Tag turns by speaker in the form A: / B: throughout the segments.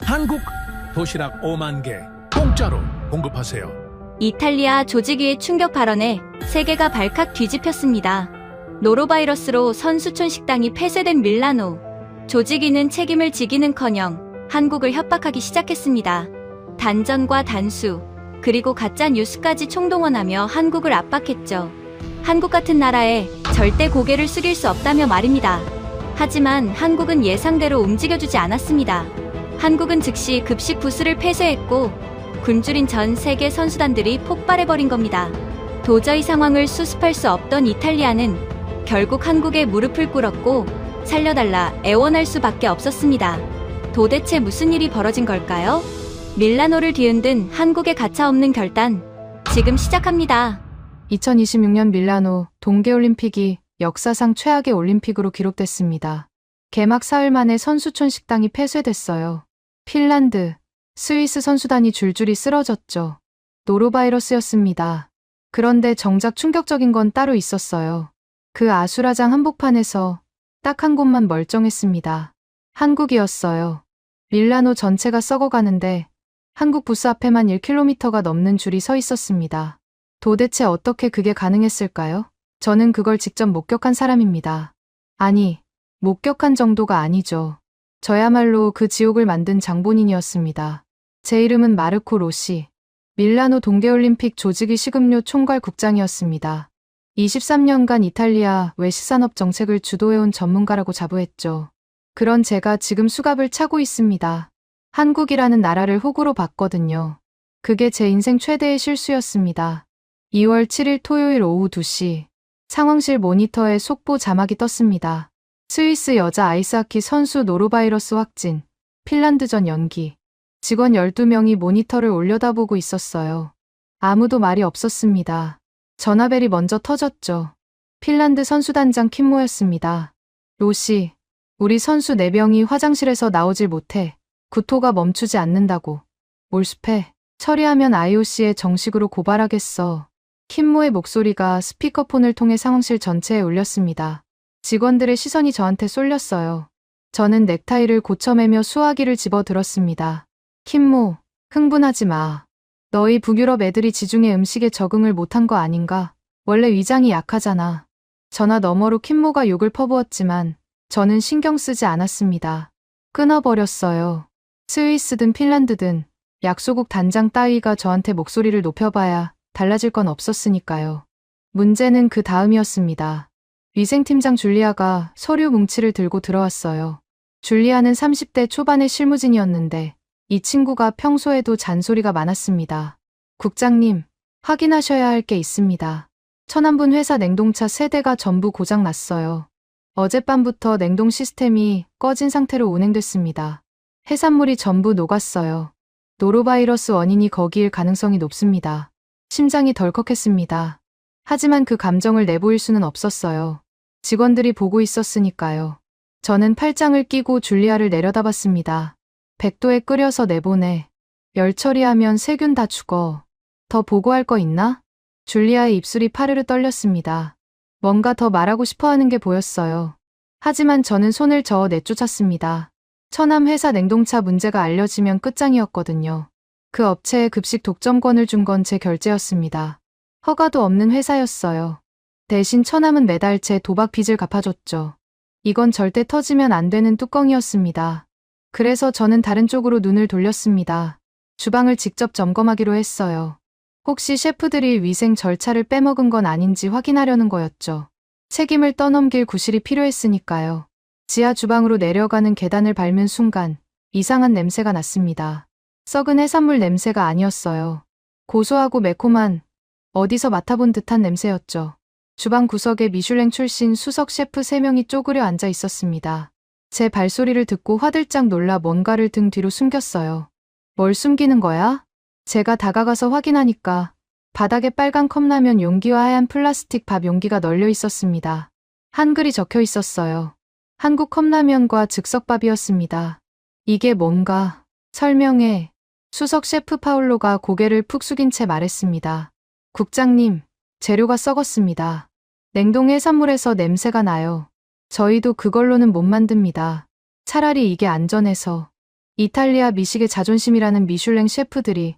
A: 한국 도시락 5만 개 공짜로 공급하세요.
B: 이탈리아 조직위의 충격 발언에 세계가 발칵 뒤집혔습니다. 노로바이러스로 선수촌 식당이 폐쇄된 밀라노. 조직위는 책임을 지기는커녕 한국을 협박하기 시작했습니다. 단전과 단수, 그리고 가짜 뉴스까지 총동원하며 한국을 압박했죠. 한국 같은 나라에 절대 고개를 숙일 수 없다며 말입니다. 하지만 한국은 예상대로 움직여주지 않았습니다. 한국은 즉시 급식 부스를 폐쇄했고 굶주린 전 세계 선수단들이 폭발해버린 겁니다. 도저히 상황을 수습할 수 없던 이탈리아는 결국 한국에 무릎을 꿇었고 살려달라 애원할 수밖에 없었습니다. 도대체 무슨 일이 벌어진 걸까요? 밀라노를 뒤흔든 한국의 가차없는 결단, 지금 시작합니다.
C: 2026년 밀라노 동계올림픽이 역사상 최악의 올림픽으로 기록됐습니다. 개막 사흘 만에 선수촌 식당이 폐쇄됐어요. 핀란드, 스위스 선수단이 줄줄이 쓰러졌죠. 노로바이러스였습니다. 그런데 정작 충격적인 건 따로 있었어요. 그 아수라장 한복판에서 딱 한 곳만 멀쩡했습니다. 한국이었어요. 밀라노 전체가 썩어가는데 한국 부스 앞에만 1km가 넘는 줄이 서 있었습니다. 도대체 어떻게 그게 가능했을까요? 저는 그걸 직접 목격한 사람입니다. 아니, 목격한 정도가 아니죠. 저야말로 그 지옥을 만든 장본인이었습니다. 제 이름은 마르코 로시. 밀라노 동계올림픽 조직위 식음료 총괄 국장이었습니다. 23년간 이탈리아 외식산업 정책을 주도해온 전문가라고 자부했죠. 그런 제가 지금 수갑을 차고 있습니다. 한국이라는 나라를 호구로 봤거든요. 그게 제 인생 최대의 실수였습니다. 2월 7일 토요일 오후 2시. 상황실 모니터에 속보 자막이 떴습니다. 스위스 여자 아이스하키 선수 노로바이러스 확진, 핀란드전 연기. 직원 12명이 모니터를 올려다보고 있었어요. 아무도 말이 없었습니다. 전화벨이 먼저 터졌죠. 핀란드 선수단장 킴모였습니다. 로시, 우리 선수 4명이 화장실에서 나오질 못해. 구토가 멈추지 않는다고. 몰수패. 처리하면 IOC에 정식으로 고발하겠어. 킴모의 목소리가 스피커폰을 통해 상황실 전체에 울렸습니다. 직원들의 시선이 저한테 쏠렸어요. 저는 넥타이를 고쳐매며 수화기를 집어들었습니다. 킴모, 흥분하지 마. 너희 북유럽 애들이 지중해 음식에 적응을 못한 거 아닌가? 원래 위장이 약하잖아. 전화 너머로 킴모가 욕을 퍼부었지만 저는 신경 쓰지 않았습니다. 끊어버렸어요. 스위스든 핀란드든 약소국 단장 따위가 저한테 목소리를 높여봐야 달라질 건 없었으니까요. 문제는 그 다음이었습니다. 위생팀장 줄리아가 서류 뭉치를 들고 들어왔어요. 줄리아는 30대 초반의 실무진이었는데 이 친구가 평소에도 잔소리가 많았습니다. 국장님, 확인하셔야 할 게 있습니다. 천안분 회사 냉동차 3대가 전부 고장났어요. 어젯밤부터 냉동 시스템이 꺼진 상태로 운행됐습니다. 해산물이 전부 녹았어요. 노로바이러스 원인이 거기일 가능성이 높습니다. 심장이 덜컥했습니다. 하지만 그 감정을 내보일 수는 없었어요. 직원들이 보고 있었으니까요. 저는 팔짱을 끼고 줄리아를 내려다봤습니다. 100도에 끓여서 내보내. 열 처리하면 세균 다 죽어. 더 보고할 거 있나? 줄리아의 입술이 파르르 떨렸습니다. 뭔가 더 말하고 싶어하는 게 보였어요. 하지만 저는 손을 저어 내쫓았습니다. 천암 회사 냉동차 문제가 알려지면 끝장이었거든요. 그 업체에 급식 독점권을 준 건 제 결제였습니다. 허가도 없는 회사였어요. 대신 천암은 매달 제 도박 빚을 갚아줬죠. 이건 절대 터지면 안 되는 뚜껑이었습니다. 그래서 저는 다른 쪽으로 눈을 돌렸습니다. 주방을 직접 점검하기로 했어요. 혹시 셰프들이 위생 절차를 빼먹은 건 아닌지 확인하려는 거였죠. 책임을 떠넘길 구실이 필요했으니까요. 지하 주방으로 내려가는 계단을 밟는 순간 이상한 냄새가 났습니다. 썩은 해산물 냄새가 아니었어요. 고소하고 매콤한 어디서 맡아본 듯한 냄새였죠. 주방 구석에 미슐랭 출신 수석 셰프 3명이 쪼그려 앉아 있었습니다. 제 발소리를 듣고 화들짝 놀라 뭔가를 등 뒤로 숨겼어요. 뭘 숨기는 거야? 제가 다가가서 확인하니까 바닥에 빨간 컵라면 용기와 하얀 플라스틱 밥 용기가 널려 있었습니다. 한글이 적혀 있었어요. 한국 컵라면과 즉석밥이었습니다. 이게 뭔가? 설명해. 수석 셰프 파울로가 고개를 푹 숙인 채 말했습니다. 국장님, 재료가 썩었습니다. 냉동 해산물에서 냄새가 나요. 저희도 그걸로는 못 만듭니다. 차라리 이게 안전해서. 이탈리아 미식의 자존심이라는 미슐랭 셰프들이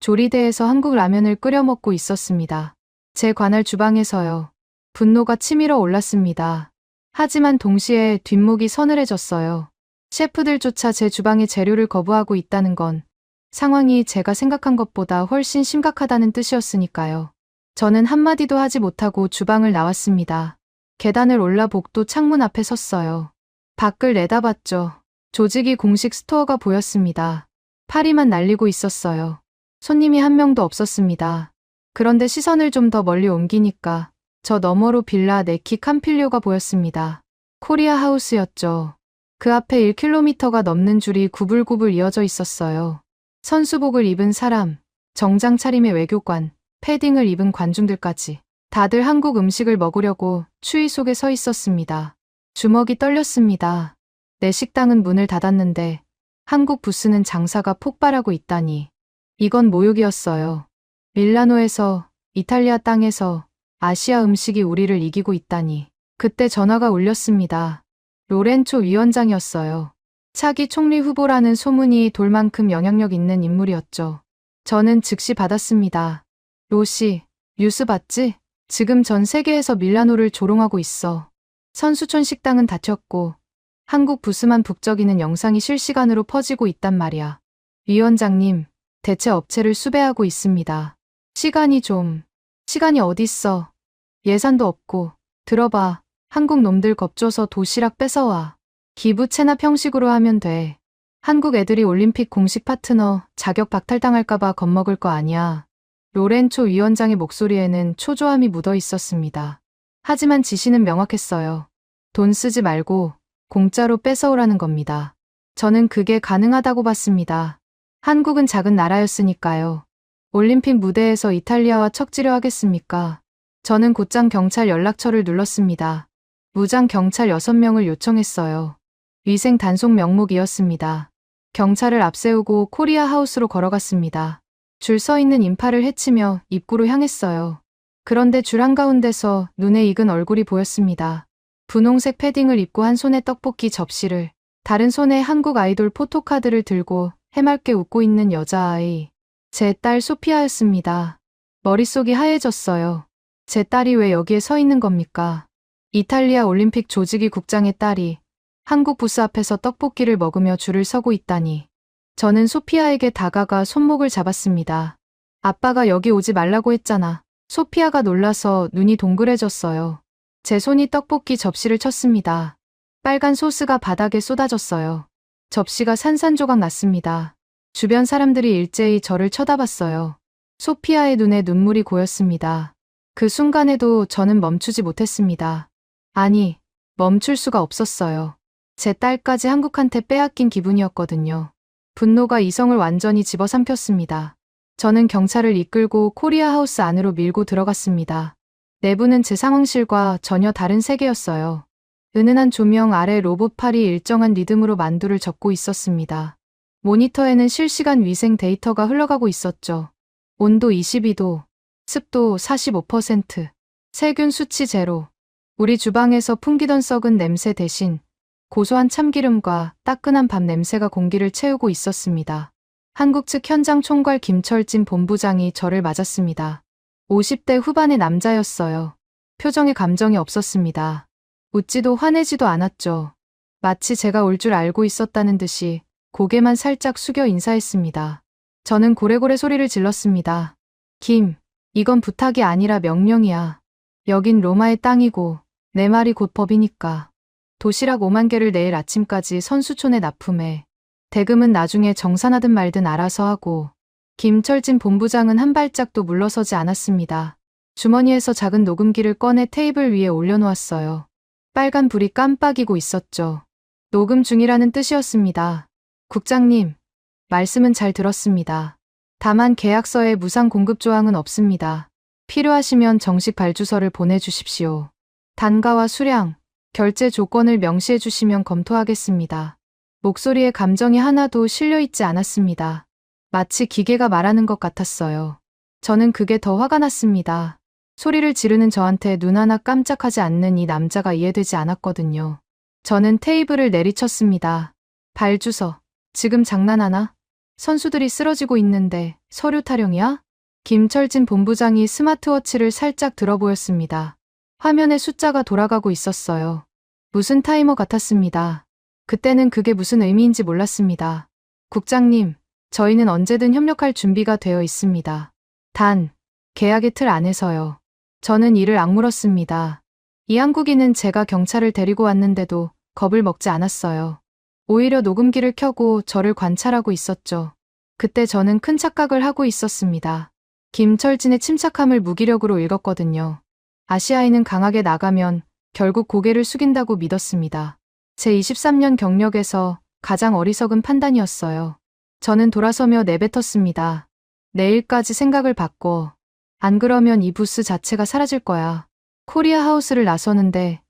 C: 조리대에서 한국 라면을 끓여 먹고 있었습니다. 제 관할 주방에서요. 분노가 치밀어 올랐습니다. 하지만 동시에 뒷목이 서늘해졌어요. 셰프들조차 제 주방의 재료를 거부하고 있다는 건 상황이 제가 생각한 것보다 훨씬 심각하다는 뜻이었으니까요. 저는 한마디도 하지 못하고 주방을 나왔습니다. 계단을 올라 복도 창문 앞에 섰어요. 밖을 내다봤죠. 조직이 공식 스토어가 보였습니다. 파리만 날리고 있었어요. 손님이 한 명도 없었습니다. 그런데 시선을 좀 더 멀리 옮기니까 저 너머로 빌라 네키 캄필리오가 보였습니다. 코리아 하우스였죠. 그 앞에 1km가 넘는 줄이 구불구불 이어져 있었어요. 선수복을 입은 사람, 정장 차림의 외교관, 패딩을 입은 관중들까지 다들 한국 음식을 먹으려고 추위 속에 서 있었습니다. 주먹이 떨렸습니다. 내 식당은 문을 닫았는데 한국 부스는 장사가 폭발하고 있다니. 이건 모욕이었어요. 밀라노에서, 이탈리아 땅에서 아시아 음식이 우리를 이기고 있다니. 그때 전화가 울렸습니다. 로렌초 위원장이었어요. 차기 총리 후보라는 소문이 돌 만큼 영향력 있는 인물이었죠. 저는 즉시 받았습니다. 로시, 뉴스 봤지? 지금 전 세계에서 밀라노를 조롱하고 있어. 선수촌 식당은 닫혔고 한국 부스만 북적이는 영상이 실시간으로 퍼지고 있단 말이야. 위원장님, 대체 업체를 수배하고 있습니다. 시간이 어딨어. 예산도 없고. 들어봐. 한국 놈들 겁줘서 도시락 뺏어와. 기부 체납 형식으로 하면 돼. 한국 애들이 올림픽 공식 파트너 자격 박탈당할까봐 겁먹을 거 아니야. 로렌초 위원장의 목소리에는 초조함이 묻어 있었습니다. 하지만 지시는 명확했어요. 돈 쓰지 말고 공짜로 뺏어오라는 겁니다. 저는 그게 가능하다고 봤습니다. 한국은 작은 나라였으니까요. 올림픽 무대에서 이탈리아와 척지려 하겠습니까? 저는 곧장 경찰 연락처를 눌렀습니다. 무장 경찰 6명을 요청했어요. 위생 단속 명목이었습니다. 경찰을 앞세우고 코리아 하우스로 걸어갔습니다. 줄 서 있는 인파를 헤치며 입구로 향했어요. 그런데 줄 한가운데서 눈에 익은 얼굴이 보였습니다. 분홍색 패딩을 입고 한 손에 떡볶이 접시를, 다른 손에 한국 아이돌 포토카드를 들고 해맑게 웃고 있는 여자아이. 제 딸 소피아였습니다. 머릿속이 하얘졌어요. 제 딸이 왜 여기에 서 있는 겁니까? 이탈리아 올림픽 조직위 국장의 딸이 한국 부스 앞에서 떡볶이를 먹으며 줄을 서고 있다니. 저는 소피아에게 다가가 손목을 잡았습니다. 아빠가 여기 오지 말라고 했잖아. 소피아가 놀라서 눈이 동그래졌어요. 제 손이 떡볶이 접시를 쳤습니다. 빨간 소스가 바닥에 쏟아졌어요. 접시가 산산조각 났습니다. 주변 사람들이 일제히 저를 쳐다봤어요. 소피아의 눈에 눈물이 고였습니다. 그 순간에도 저는 멈추지 못했습니다. 아니, 멈출 수가 없었어요. 제 딸까지 한국한테 빼앗긴 기분이었거든요. 분노가 이성을 완전히 집어삼켰습니다. 저는 경찰을 이끌고 코리아 하우스 안으로 밀고 들어갔습니다. 내부는 제 상황실과 전혀 다른 세계였어요. 은은한 조명 아래 로봇팔이 일정한 리듬으로 만두를 접고 있었습니다. 모니터에는 실시간 위생 데이터가 흘러가고 있었죠. 온도 22도, 습도 45%, 세균 수치 제로. 우리 주방에서 풍기던 썩은 냄새 대신 고소한 참기름과 따끈한 밥 냄새가 공기를 채우고 있었습니다. 한국 측 현장 총괄 김철진 본부장이 저를 맞았습니다. 50대 후반의 남자였어요. 표정에 감정이 없었습니다. 웃지도 화내지도 않았죠. 마치 제가 올 줄 알고 있었다는 듯이 고개만 살짝 숙여 인사했습니다. 저는 고래고래 소리를 질렀습니다. 김, 이건 부탁이 아니라 명령이야. 여긴 로마의 땅이고 내 말이 곧 법이니까. 도시락 5만 개를 내일 아침까지 선수촌에 납품해. 대금은 나중에 정산하든 말든 알아서 하고. 김철진 본부장은 한 발짝도 물러서지 않았습니다. 주머니에서 작은 녹음기를 꺼내 테이블 위에 올려놓았어요. 빨간 불이 깜빡이고 있었죠. 녹음 중이라는 뜻이었습니다. 국장님, 말씀은 잘 들었습니다. 다만 계약서에 무상 공급 조항은 없습니다. 필요하시면 정식 발주서를 보내주십시오. 단가와 수량, 결제 조건을 명시해 주시면 검토하겠습니다. 목소리에 감정이 하나도 실려있지 않았습니다. 마치 기계가 말하는 것 같았어요. 저는 그게 더 화가 났습니다. 소리를 지르는 저한테 눈 하나 깜짝하지 않는 이 남자가 이해되지 않았거든요. 저는 테이블을 내리쳤습니다. 발주서, 지금 장난하나? 선수들이 쓰러지고 있는데 서류 타령이야? 김철진 본부장이 스마트워치를 살짝 들어 보였습니다. 화면에 숫자가 돌아가고 있었어요. 무슨 타이머 같았습니다. 그때는 그게 무슨 의미인지 몰랐습니다. 국장님, 저희는 언제든 협력할 준비가 되어 있습니다. 단, 계약의 틀 안에서요. 저는 이를 악물었습니다. 이 한국인은 제가 경찰을 데리고 왔는데도 겁을 먹지 않았어요. 오히려 녹음기를 켜고 저를 관찰하고 있었죠. 그때 저는 큰 착각을 하고 있었습니다. 김철진의 침착함을 무기력으로 읽었거든요. 아시아인은 강하게 나가면 결국 고개를 숙인다고 믿었습니다. 제 23년 경력에서 가장 어리석은 판단이었어요. 저는 돌아서며 내뱉었습니다. 내일까지 생각을 바꿔. 안 그러면 이 부스 자체가 사라질 거야. 코리아 하우스를 나서는데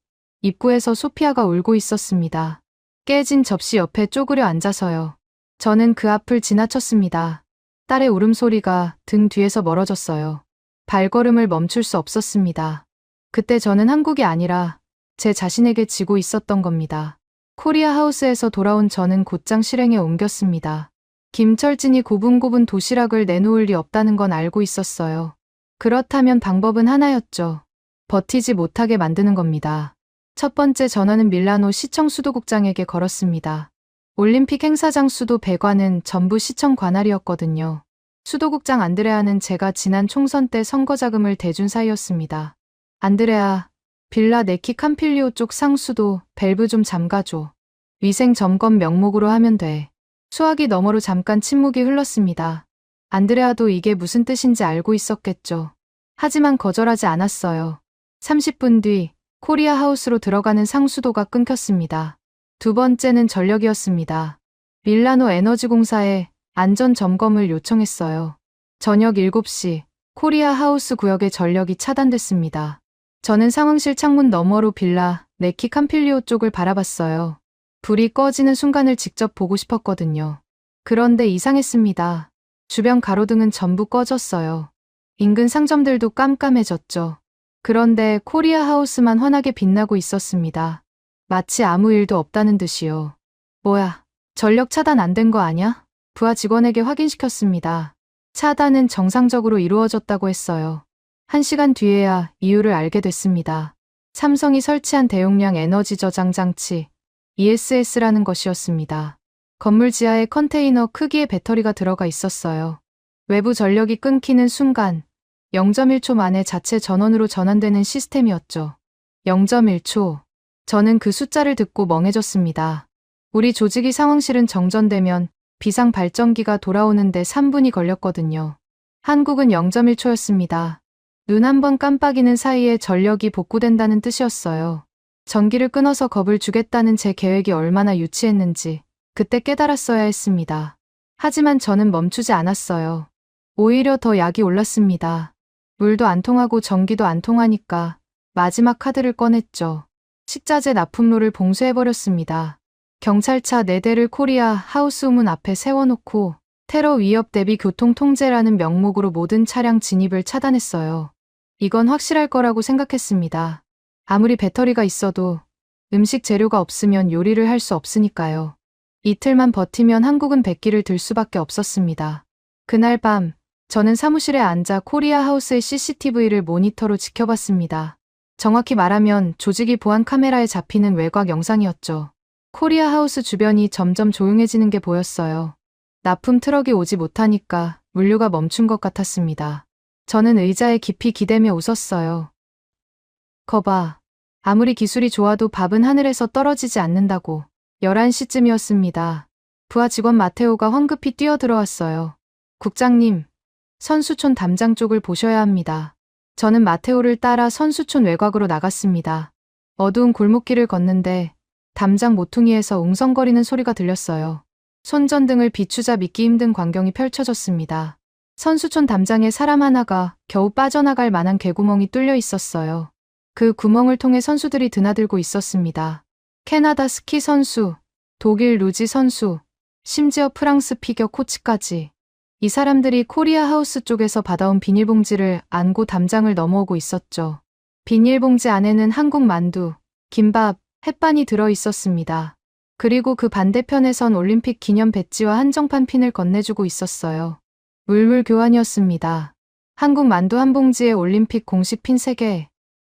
C: 입구에서 소피아가 울고 있었습니다. 깨진 접시 옆에 쪼그려 앉아서요. 저는 그 앞을 지나쳤습니다. 딸의 울음소리가 등 뒤에서 멀어졌어요. 발걸음을 멈출 수 없었습니다. 그때 저는 한국이 아니라 제 자신에게 지고 있었던 겁니다. 코리아 하우스에서 돌아온 저는 곧장 실행에 옮겼습니다. 김철진이 고분고분 도시락을 내놓을 리 없다는 건 알고 있었어요. 그렇다면 방법은 하나였죠. 버티지 못하게 만드는 겁니다. 첫 번째 전화는 밀라노 시청 수도국장에게 걸었습니다. 올림픽 행사장 수도 배관은 전부 시청 관할이었거든요. 수도국장 안드레아는 제가 지난 총선 때 선거 자금을 대준 사이였습니다. 안드레아, 빌라 네키 캄필리오 쪽 상수도 밸브 좀 잠가줘. 위생 점검 명목으로 하면 돼. 수화기 너머로 잠깐 침묵이 흘렀습니다. 안드레아도 이게 무슨 뜻인지 알고 있었겠죠. 하지만 거절하지 않았어요. 30분 뒤 코리아 하우스로 들어가는 상수도가 끊겼습니다. 두 번째는 전력이었습니다. 밀라노 에너지공사에 안전 점검을 요청했어요. 저녁 7시 코리아 하우스 구역의 전력이 차단됐습니다. 저는 상황실 창문 너머로 빌라 네키 캄필리오 쪽을 바라봤어요. 불이 꺼지는 순간을 직접 보고 싶었거든요. 그런데 이상했습니다. 주변 가로등은 전부 꺼졌어요. 인근 상점들도 깜깜해졌죠. 그런데 코리아 하우스만 환하게 빛나고 있었습니다. 마치 아무 일도 없다는 듯이요. 뭐야, 전력 차단 안 된 거 아냐? 부하 직원에게 확인시켰습니다. 차단은 정상적으로 이루어졌다고 했어요. 1시간 뒤에야 이유를 알게 됐습니다. 삼성이 설치한 대용량 에너지 저장 장치 ESS라는 것이었습니다. 건물 지하에 컨테이너 크기의 배터리가 들어가 있었어요. 외부 전력이 끊기는 순간 0.1초 만에 자체 전원으로 전환되는 시스템이었죠. 0.1초. 저는 그 숫자를 듣고 멍해졌습니다. 우리 조직이 상황실은 정전되면 비상 발전기가 돌아오는데 3분이 걸렸거든요. 한국은 0.1초였습니다. 눈 한 번 깜빡이는 사이에 전력이 복구된다는 뜻이었어요. 전기를 끊어서 겁을 주겠다는 제 계획이 얼마나 유치했는지 그때 깨달았어야 했습니다. 하지만 저는 멈추지 않았어요. 오히려 더 약이 올랐습니다. 물도 안 통하고 전기도 안 통하니까 마지막 카드를 꺼냈죠. 식자재 납품로를 봉쇄해버렸습니다. 경찰차 4대를 코리아 하우스 우문 앞에 세워놓고 테러 위협 대비 교통 통제라는 명목으로 모든 차량 진입을 차단했어요. 이건 확실할 거라고 생각했습니다. 아무리 배터리가 있어도 음식 재료가 없으면 요리를 할 수 없으니까요. 이틀만 버티면 한국은 백기를 들 수밖에 없었습니다. 그날 밤 저는 사무실에 앉아 코리아 하우스의 CCTV를 모니터로 지켜봤습니다. 정확히 말하면 조직이 보안 카메라에 잡히는 외곽 영상이었죠. 코리아 하우스 주변이 점점 조용해지는 게 보였어요. 납품 트럭이 오지 못하니까 물류가 멈춘 것 같았습니다. 저는 의자에 깊이 기대며 웃었어요. 거봐. 아무리 기술이 좋아도 밥은 하늘에서 떨어지지 않는다고. 11시쯤이었습니다. 부하 직원 마테오가 황급히 뛰어들어왔어요. 국장님, 선수촌 담장 쪽을 보셔야 합니다. 저는 마테오를 따라 선수촌 외곽으로 나갔습니다. 어두운 골목길을 걷는데 담장 모퉁이에서 웅성거리는 소리가 들렸어요. 손전등을 비추자 믿기 힘든 광경이 펼쳐졌습니다. 선수촌 담장에 사람 하나가 겨우 빠져나갈 만한 개구멍이 뚫려 있었어요. 그 구멍을 통해 선수들이 드나들고 있었습니다. 캐나다 스키 선수, 독일 루지 선수, 심지어 프랑스 피겨 코치까지. 이 사람들이 코리아 하우스 쪽에서 받아온 비닐봉지를 안고 담장을 넘어오고 있었죠. 비닐봉지 안에는 한국 만두, 김밥, 햇반이 들어 있었습니다. 그리고 그 반대편에선 올림픽 기념 배지와 한정판 핀을 건네주고 있었어요. 물물 교환이었습니다. 한국 만두 한 봉지에 올림픽 공식 핀 3개,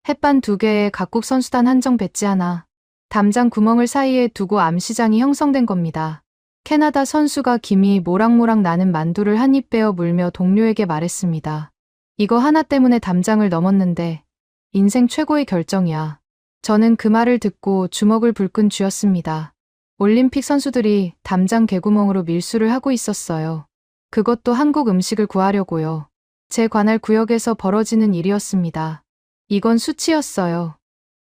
C: 햇반 2개에 각국 선수단 한정 배지 하나, 담장 구멍을 사이에 두고 암시장이 형성된 겁니다. 캐나다 선수가 김이 모락모락 나는 만두를 한 입 베어 물며 동료에게 말했습니다. 이거 하나 때문에 담장을 넘었는데 인생 최고의 결정이야. 저는 그 말을 듣고 주먹을 불끈 쥐었습니다. 올림픽 선수들이 담장 개구멍으로 밀수를 하고 있었어요. 그것도 한국 음식을 구하려고요. 제 관할 구역에서 벌어지는 일이었습니다. 이건 수치였어요.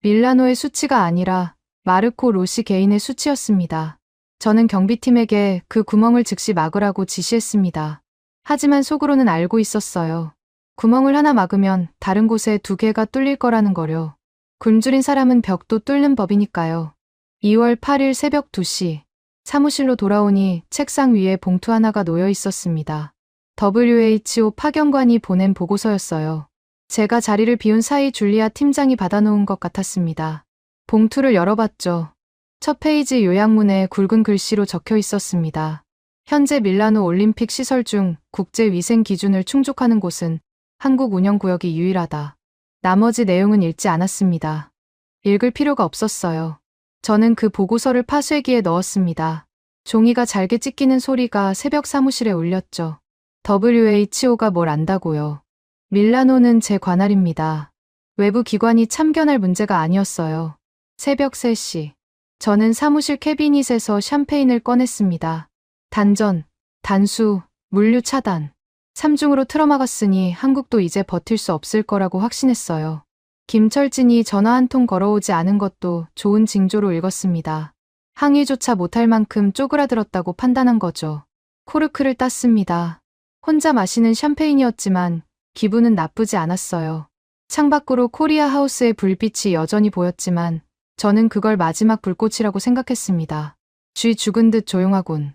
C: 밀라노의 수치가 아니라 마르코 로시 개인의 수치였습니다. 저는 경비팀에게 그 구멍을 즉시 막으라고 지시했습니다. 하지만 속으로는 알고 있었어요. 구멍을 하나 막으면 다른 곳에 2개가 뚫릴 거라는 거요. 굶주린 사람은 벽도 뚫는 법이니까요. 2월 8일 새벽 2시, 사무실로 돌아오니 책상 위에 봉투 하나가 놓여 있었습니다. WHO 파견관이 보낸 보고서였어요. 제가 자리를 비운 사이 줄리아 팀장이 받아놓은 것 같았습니다. 봉투를 열어봤죠. 첫 페이지 요약문에 굵은 글씨로 적혀 있었습니다. 현재 밀라노 올림픽 시설 중 국제위생 기준을 충족하는 곳은 한국 운영구역이 유일하다. 나머지 내용은 읽지 않았습니다. 읽을 필요가 없었어요. 저는 그 보고서를 파쇄기에 넣었습니다. 종이가 잘게 찢기는 소리가 새벽 사무실에 울렸죠. WHO가 뭘 안다고요. 밀라노는 제 관할입니다. 외부 기관이 참견할 문제가 아니었어요. 새벽 3시. 저는 사무실 캐비닛에서 샴페인을 꺼냈습니다. 단전, 단수, 물류 차단. 3중으로 틀어막았으니 한국도 이제 버틸 수 없을 거라고 확신했어요. 김철진이 전화 한 통 걸어오지 않은 것도 좋은 징조로 읽었습니다. 항의조차 못할 만큼 쪼그라들었다고 판단한 거죠. 코르크를 땄습니다. 혼자 마시는 샴페인이었지만 기분은 나쁘지 않았어요. 창밖으로 코리아 하우스의 불빛이 여전히 보였지만 저는 그걸 마지막 불꽃이라고 생각했습니다. 쥐 죽은 듯 조용하군.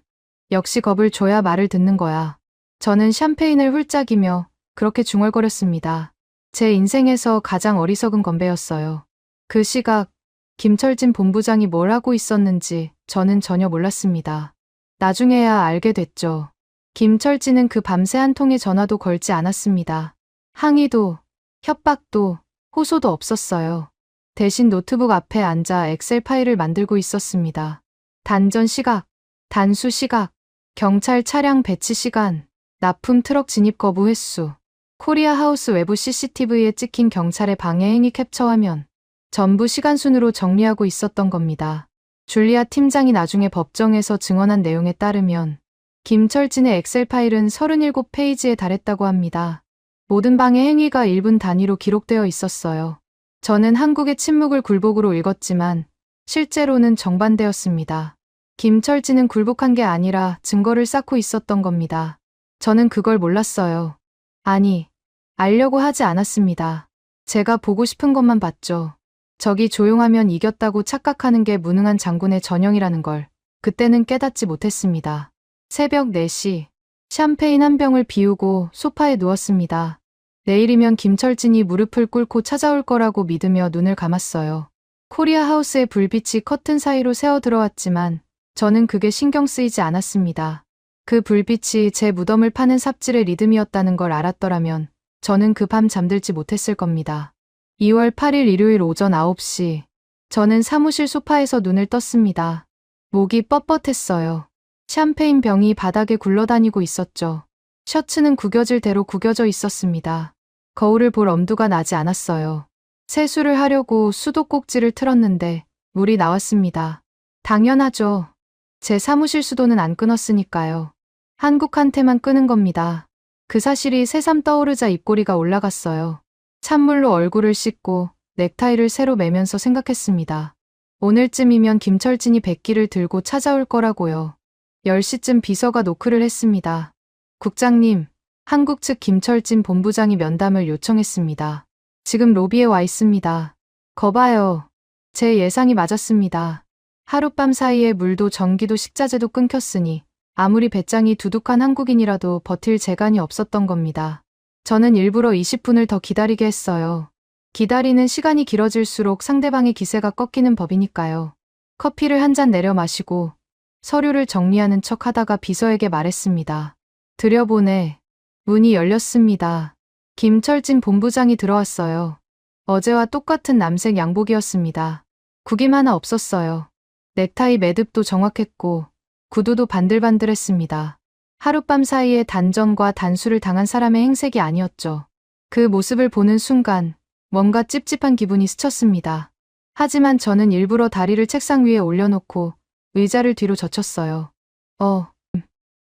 C: 역시 겁을 줘야 말을 듣는 거야. 저는 샴페인을 훌짝이며 그렇게 중얼거렸습니다. 제 인생에서 가장 어리석은 건배였어요. 그 시각 김철진 본부장이 뭘 하고 있었는지 저는 전혀 몰랐습니다. 나중에야 알게 됐죠. 김철진은 그 밤새 한 통의 전화도 걸지 않았습니다. 항의도, 협박도, 호소도 없었어요. 대신 노트북 앞에 앉아 엑셀 파일을 만들고 있었습니다. 단전 시각, 단수 시각, 경찰 차량 배치 시간, 납품 트럭 진입 거부 횟수, 코리아 하우스 외부 CCTV에 찍힌 경찰의 방해 행위 캡처 화면, 전부 시간 순으로 정리하고 있었던 겁니다. 줄리아 팀장이 나중에 법정에서 증언한 내용에 따르면 김철진의 엑셀 파일은 37페이지에 달했다고 합니다. 모든 방해 행위가 1분 단위로 기록되어 있었어요. 저는 한국의 침묵을 굴복으로 읽었지만 실제로는 정반대였습니다. 김철진은 굴복한 게 아니라 증거를 쌓고 있었던 겁니다. 저는 그걸 몰랐어요. 아니, 알려고 하지 않았습니다. 제가 보고 싶은 것만 봤죠. 적이 조용하면 이겼다고 착각하는 게 무능한 장군의 전형이라는 걸 그때는 깨닫지 못했습니다. 새벽 4시, 샴페인 한 병을 비우고 소파에 누웠습니다. 내일이면 김철진이 무릎을 꿇고 찾아올 거라고 믿으며 눈을 감았어요. 코리아 하우스의 불빛이 커튼 사이로 새어 들어왔지만 저는 그게 신경 쓰이지 않았습니다. 그 불빛이 제 무덤을 파는 삽질의 리듬이었다는 걸 알았더라면 저는 그 밤 잠들지 못했을 겁니다. 2월 8일 일요일 오전 9시. 저는 사무실 소파에서 눈을 떴습니다. 목이 뻣뻣했어요. 샴페인 병이 바닥에 굴러다니고 있었죠. 셔츠는 구겨질 대로 구겨져 있었습니다. 거울을 볼 엄두가 나지 않았어요. 세수를 하려고 수도꼭지를 틀었는데 물이 나왔습니다. 당연하죠. 제 사무실 수도는 안 끊었으니까요. 한국한테만 끄는 겁니다. 그 사실이 새삼 떠오르자 입꼬리가 올라갔어요. 찬물로 얼굴을 씻고 넥타이를 새로 매면서 생각했습니다. 오늘쯤이면 김철진이 백기를 들고 찾아올 거라고요. 10시쯤 비서가 노크를 했습니다. 국장님, 한국 측 김철진 본부장이 면담을 요청했습니다. 지금 로비에 와 있습니다. 거봐요. 제 예상이 맞았습니다. 하룻밤 사이에 물도 전기도 식자재도 끊겼으니 아무리 배짱이 두둑한 한국인이라도 버틸 재간이 없었던 겁니다. 저는 일부러 20분을 더 기다리게 했어요. 기다리는 시간이 길어질수록 상대방의 기세가 꺾이는 법이니까요. 커피를 한 잔 내려 마시고 서류를 정리하는 척 하다가 비서에게 말했습니다. 들여보내. 문이 열렸습니다. 김철진 본부장이 들어왔어요. 어제와 똑같은 남색 양복이었습니다. 구김 하나 없었어요. 넥타이 매듭도 정확했고 구두도 반들반들했습니다. 하룻밤 사이에 단전과 단수를 당한 사람의 행색이 아니었죠. 그 모습을 보는 순간 뭔가 찝찝한 기분이 스쳤습니다. 하지만 저는 일부러 다리를 책상 위에 올려놓고 의자를 뒤로 젖혔어요.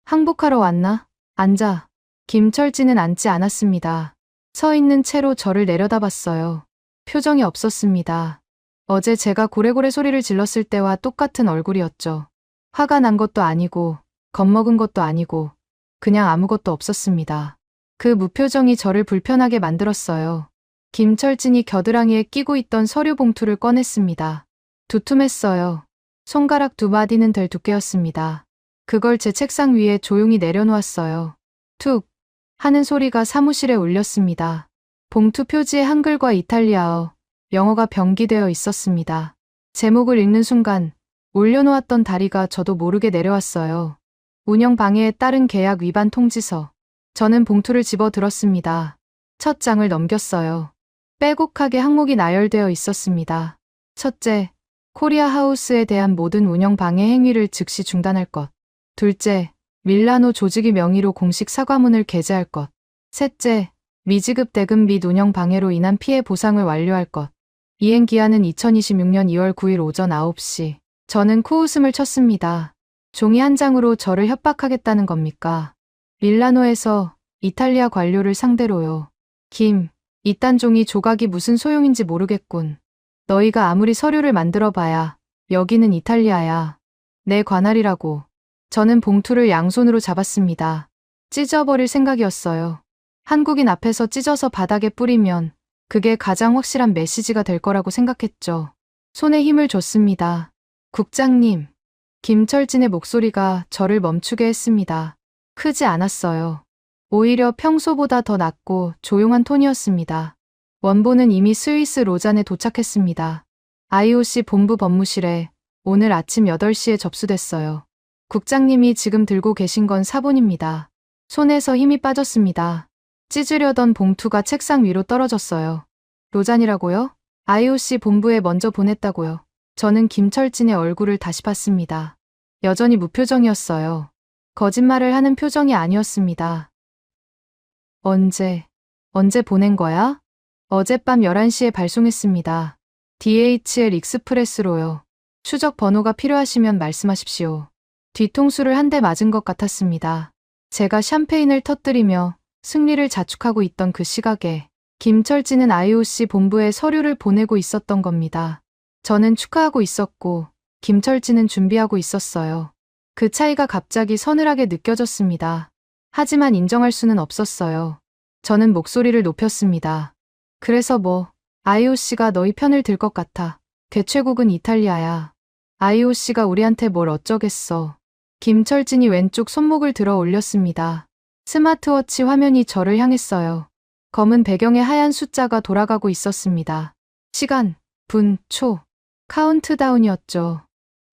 C: 항복하러 왔나? 앉아. 김철진은 앉지 않았습니다. 서 있는 채로 저를 내려다봤어요. 표정이 없었습니다. 어제 제가 고래고래 소리를 질렀을 때와 똑같은 얼굴이었죠. 화가 난 것도 아니고 겁먹은 것도 아니고 그냥 아무것도 없었습니다. 그 무표정이 저를 불편하게 만들었어요. 김철진이 겨드랑이에 끼고 있던 서류 봉투를 꺼냈습니다. 두툼했어요. 손가락 두 마디는 될 두께였습니다. 그걸 제 책상 위에 조용히 내려놓았어요. 툭 하는 소리가 사무실에 울렸습니다. 봉투 표지에 한글과 이탈리아어, 영어가 병기되어 있었습니다. 제목을 읽는 순간 올려놓았던 다리가 저도 모르게 내려왔어요. 운영 방해에 따른 계약 위반 통지서. 저는 봉투를 집어 들었습니다. 첫 장을 넘겼어요. 빼곡하게 항목이 나열되어 있었습니다. 첫째, 코리아 하우스에 대한 모든 운영 방해 행위를 즉시 중단할 것. 둘째, 밀라노 조직이 명의로 공식 사과문을 게재할 것. 셋째, 미지급 대금 및 운영 방해로 인한 피해 보상을 완료할 것. 이행 기한은 2026년 2월 9일 오전 9시. 저는 코웃음을 쳤습니다. 종이 한 장으로 저를 협박하겠다는 겁니까? 밀라노에서 이탈리아 관료를 상대로요. 김, 이딴 종이 조각이 무슨 소용인지 모르겠군. 너희가 아무리 서류를 만들어봐야 여기는 이탈리아야. 내 관할이라고. 저는 봉투를 양손으로 잡았습니다. 찢어버릴 생각이었어요. 한국인 앞에서 찢어서 바닥에 뿌리면 그게 가장 확실한 메시지가 될 거라고 생각했죠. 손에 힘을 줬습니다. 국장님. 김철진의 목소리가 저를 멈추게 했습니다. 크지 않았어요. 오히려 평소보다 더 낮고 조용한 톤이었습니다. 원본은 이미 스위스 로잔에 도착했습니다. IOC 본부 법무실에 오늘 아침 8시에 접수됐어요. 국장님이 지금 들고 계신 건 사본입니다. 손에서 힘이 빠졌습니다. 찢으려던 봉투가 책상 위로 떨어졌어요. 로잔이라고요? IOC 본부에 먼저 보냈다고요. 저는 김철진의 얼굴을 다시 봤습니다. 여전히 무표정이었어요. 거짓말을 하는 표정이 아니었습니다. 언제 보낸 거야? 어젯밤 11시에 발송했습니다. DHL 익스프레스로요. 추적 번호가 필요하시면 말씀하십시오. 뒤통수를 한 대 맞은 것 같았습니다. 제가 샴페인을 터뜨리며 승리를 자축하고 있던 그 시각에 김철진은 IOC 본부에 서류를 보내고 있었던 겁니다. 저는 축하하고 있었고 김철진은 준비하고 있었어요. 그 차이가 갑자기 서늘하게 느껴졌습니다. 하지만 인정할 수는 없었어요. 저는 목소리를 높였습니다. 그래서 IOC가 너희 편을 들 것 같아. 개최국은 이탈리아야. IOC가 우리한테 뭘 어쩌겠어. 김철진이 왼쪽 손목을 들어 올렸습니다. 스마트워치 화면이 저를 향했어요. 검은 배경에 하얀 숫자가 돌아가고 있었습니다. 시간, 분, 초. 카운트다운이었죠.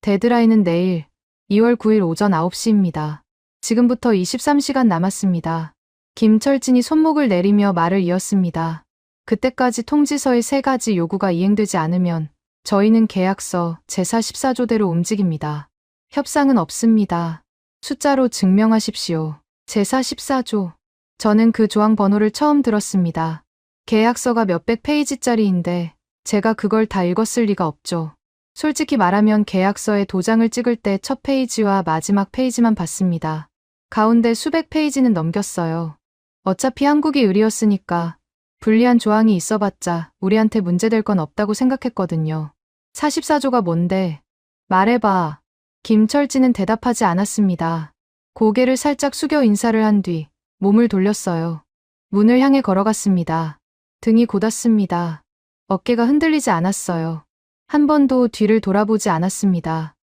C: 데드라인은 내일 2월 9일 오전 9시입니다. 지금부터 23시간 남았습니다. 김철진이 손목을 내리며 말을 이었습니다. 그때까지 통지서의 3가지 요구가 이행되지 않으면 저희는 계약서 제44조대로 움직입니다. 협상은 없습니다. 숫자로 증명하십시오. 제44조. 저는 그 조항 번호를 처음 들었습니다. 계약서가 몇백 페이지짜리인데 제가 그걸 다 읽었을 리가 없죠. 솔직히 말하면 계약서에 도장을 찍을 때 첫 페이지와 마지막 페이지만 봤습니다. 가운데 수백 페이지는 넘겼어요. 어차피 한국이 의리였으니까 불리한 조항이 있어봤자 우리한테 문제될 건 없다고 생각했거든요. 44조가 뭔데? 말해봐. 김철진은 대답하지 않았습니다. 고개를 살짝 숙여 인사를 한 뒤 몸을 돌렸어요. 문을 향해 걸어갔습니다. 등이 곧았습니다. 어깨가 흔들리지 않았어요. 한 번도 뒤를 돌아보지 않았습니다.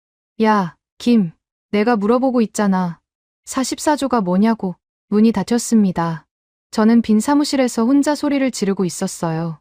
C: 야, 김, 내가 물어보고 있잖아. 44조가 뭐냐고. 문이 닫혔습니다. 저는 빈 사무실에서 혼자 소리를 지르고 있었어요.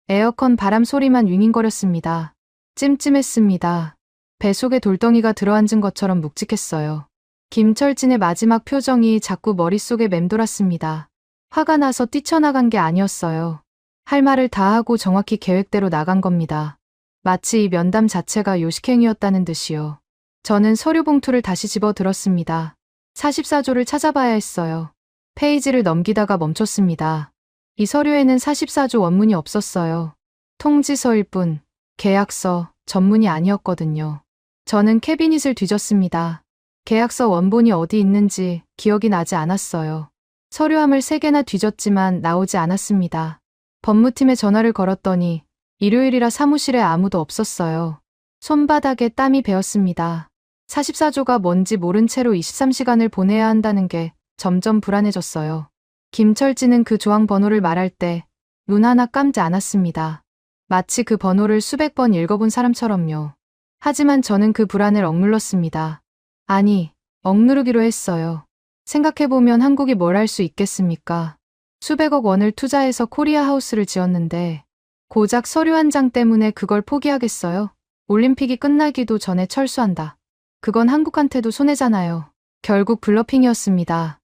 C: 에어컨 바람 소리만 윙윙거렸습니다. 찜찜했습니다. 배 속에 돌덩이가 들어앉은 것처럼 묵직했어요. 김철진의 마지막 표정이 자꾸 머릿속에 맴돌았습니다. 화가 나서 뛰쳐나간 게 아니었어요. 할 말을 다 하고 정확히 계획대로 나간 겁니다. 마치 이 면담 자체가 요식행위였다는 듯이요. 저는 서류 봉투를 다시 집어 들었습니다. 44조를 찾아봐야 했어요. 페이지를 넘기다가 멈췄습니다. 이 서류에는 44조 원문이 없었어요. 통지서일 뿐, 계약서, 전문이 아니었거든요. 저는 캐비닛을 뒤졌습니다. 계약서 원본이 어디 있는지 기억이 나지 않았어요. 서류함을 3개나 뒤졌지만 나오지 않았습니다. 법무팀에 전화를 걸었더니 일요일이라 사무실에 아무도 없었어요. 손바닥에 땀이 배었습니다. 44조가 뭔지 모른 채로 23시간을 보내야 한다는 게 점점 불안해졌어요. 김철진은 그 조항 번호를 말할 때 눈 하나 감지 않았습니다. 마치 그 번호를 수백 번 읽어본 사람처럼요. 하지만 저는 그 불안을 억눌렀습니다. 아니, 억누르기로 했어요. 생각해보면 한국이 뭘 할 수 있겠습니까? 수백억 원을 투자해서 코리아 하우스를 지었는데 고작 서류 한 장 때문에 그걸 포기하겠어요? 올림픽이 끝나기도 전에 철수한다. 그건 한국한테도 손해잖아요. 결국 블러핑이었습니다.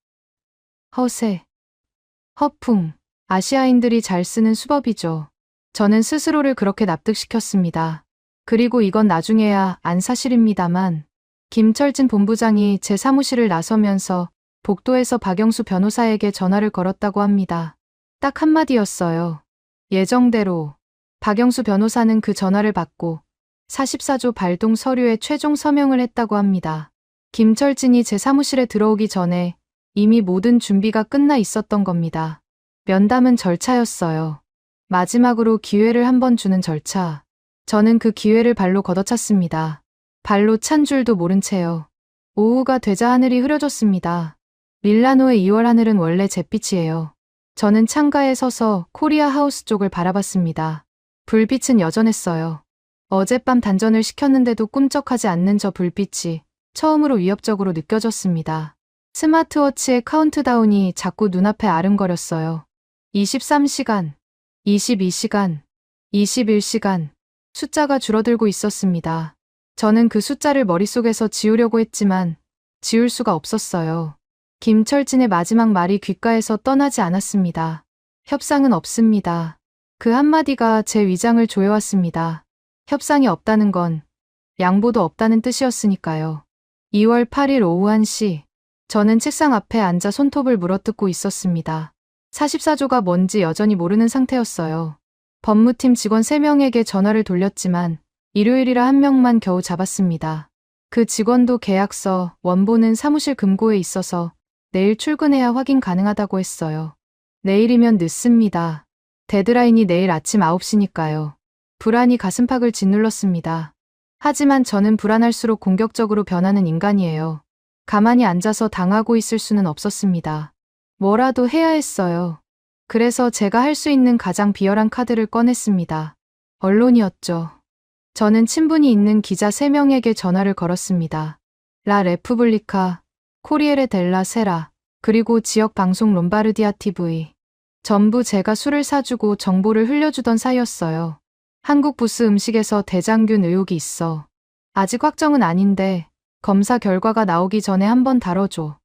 C: 허세, 허풍, 아시아인들이 잘 쓰는 수법이죠. 저는 스스로를 그렇게 납득시켰습니다. 그리고 이건 나중에야 안 사실입니다만 김철진 본부장이 제 사무실을 나서면서 복도에서 박영수 변호사에게 전화를 걸었다고 합니다. 딱 한마디였어요. 예정대로. 박영수 변호사는 그 전화를 받고 44조 발동 서류에 최종 서명을 했다고 합니다. 김철진이 제 사무실에 들어오기 전에 이미 모든 준비가 끝나 있었던 겁니다. 면담은 절차였어요. 마지막으로 기회를 한번 주는 절차. 저는 그 기회를 발로 걷어찼습니다. 발로 찬 줄도 모른 채요. 오후가 되자 하늘이 흐려졌습니다. 밀라노의 2월 하늘은 원래 잿빛이에요. 저는 창가에 서서 코리아 하우스 쪽을 바라봤습니다. 불빛은 여전했어요. 어젯밤 단전을 시켰는데도 꿈쩍하지 않는 저 불빛이 처음으로 위협적으로 느껴졌습니다. 스마트워치의 카운트다운이 자꾸 눈앞에 아른거렸어요. 23시간, 22시간, 21시간, 숫자가 줄어들고 있었습니다. 저는 그 숫자를 머릿속에서 지우려고 했지만 지울 수가 없었어요. 김철진의 마지막 말이 귓가에서 떠나지 않았습니다. 협상은 없습니다. 그 한마디가 제 위장을 조여왔습니다. 협상이 없다는 건 양보도 없다는 뜻이었으니까요. 2월 8일 오후 1시, 저는 책상 앞에 앉아 손톱을 물어뜯고 있었습니다. 44조가 뭔지 여전히 모르는 상태였어요. 법무팀 직원 3명에게 전화를 돌렸지만 일요일이라 1명만 겨우 잡았습니다. 그 직원도 계약서, 원본은 사무실 금고에 있어서 내일 출근해야 확인 가능하다고 했어요. 내일이면 늦습니다. 데드라인이 내일 아침 9시니까요. 불안이 가슴팍을 짓눌렀습니다. 하지만 저는 불안할수록 공격적으로 변하는 인간이에요. 가만히 앉아서 당하고 있을 수는 없었습니다. 뭐라도 해야 했어요. 그래서 제가 할 수 있는 가장 비열한 카드를 꺼냈습니다. 언론이었죠. 저는 친분이 있는 기자 3명에게 전화를 걸었습니다. 라 레푸블리카, 코리에레 델라 세라, 그리고 지역 방송 롬바르디아 TV. 전부 제가 술을 사주고 정보를 흘려주던 사이였어요. 한국 부스 음식에서 대장균 의혹이 있어. 아직 확정은 아닌데 검사 결과가 나오기 전에 한번 다뤄줘.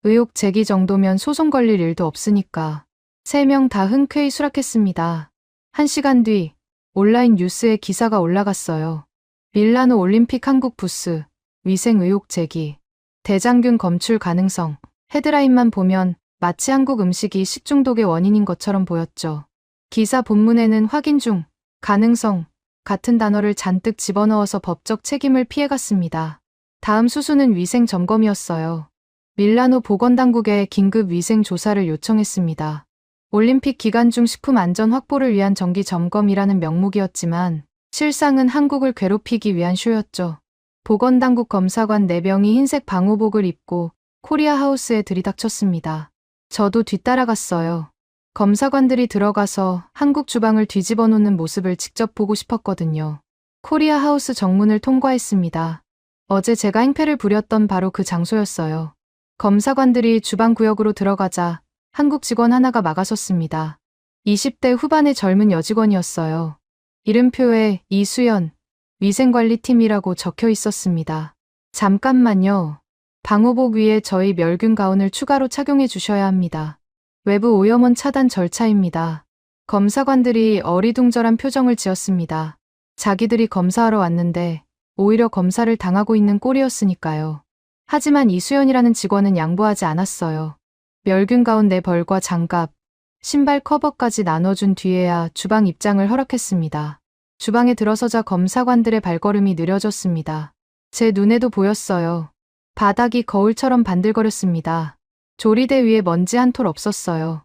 C: 의혹 제기 정도면 소송 걸릴 일도 없으니까. 3명 다 흔쾌히 수락했습니다. 1시간 뒤 온라인 뉴스에 기사가 올라갔어요. 밀라노 올림픽 한국 부스, 위생 의혹 제기, 대장균 검출 가능성. 헤드라인만 보면 마치 한국 음식이 식중독의 원인인 것처럼 보였죠. 기사 본문에는 확인 중, 가능성 같은 단어를 잔뜩 집어넣어서 법적 책임을 피해갔습니다. 다음 수순은 위생 점검이었어요. 밀라노 보건당국에 긴급 위생 조사를 요청했습니다. 올림픽 기간 중 식품 안전 확보를 위한 정기 점검이라는 명목이었지만 실상은 한국을 괴롭히기 위한 쇼였죠. 보건당국 검사관 4명이 흰색 방호복을 입고 코리아 하우스에 들이닥쳤습니다. 저도 뒤따라갔어요. 검사관들이 들어가서 한국 주방을 뒤집어 놓는 모습을 직접 보고 싶었거든요. 코리아 하우스 정문을 통과했습니다. 어제 제가 행패를 부렸던 바로 그 장소였어요. 검사관들이 주방 구역으로 들어가자 한국 직원 하나가 막아섰습니다. 20대 후반의 젊은 여직원이었어요. 이름표에 이수연, 위생관리팀이라고 적혀 있었습니다. 잠깐만요. 방호복 위에 저희 멸균 가운을 추가로 착용해 주셔야 합니다. 외부 오염원 차단 절차입니다. 검사관들이 어리둥절한 표정을 지었습니다. 자기들이 검사하러 왔는데 오히려 검사를 당하고 있는 꼴이었으니까요. 하지만 이수연이라는 직원은 양보하지 않았어요. 멸균 가운 내 벌과 장갑, 신발 커버까지 나눠준 뒤에야 주방 입장을 허락했습니다. 주방에 들어서자 검사관들의 발걸음이 느려졌습니다. 제 눈에도 보였어요. 바닥이 거울처럼 반들거렸습니다. 조리대 위에 먼지 한 톨 없었어요.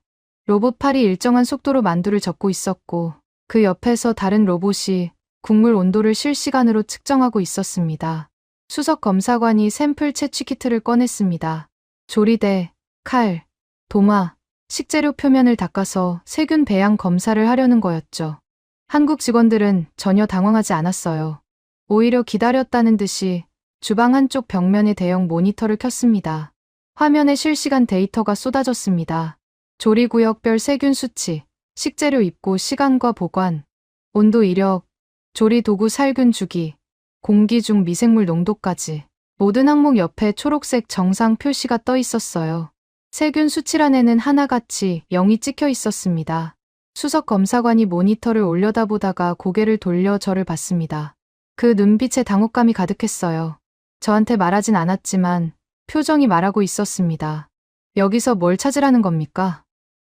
C: 로봇팔이 일정한 속도로 만두를 접고 있었고 그 옆에서 다른 로봇이 국물 온도를 실시간으로 측정하고 있었습니다. 수석 검사관이 샘플 채취 키트를 꺼냈습니다. 조리대, 칼, 도마, 식재료 표면을 닦아서 세균 배양 검사를 하려는 거였죠. 한국 직원들은 전혀 당황하지 않았어요. 오히려 기다렸다는 듯이 주방 한쪽 벽면에 대형 모니터를 켰습니다. 화면에 실시간 데이터가 쏟아졌습니다. 조리구역별 세균 수치, 식재료 입고 시간과 보관, 온도 이력, 조리 도구 살균 주기, 공기 중 미생물 농도까지 모든 항목 옆에 초록색 정상 표시가 떠 있었어요. 세균 수치란에는 하나같이 0이 찍혀 있었습니다. 수석 검사관이 모니터를 올려다보다가 고개를 돌려 저를 봤습니다. 그 눈빛에 당혹감이 가득했어요. 저한테 말하진 않았지만 표정이 말하고 있었습니다. 여기서 뭘 찾으라는 겁니까?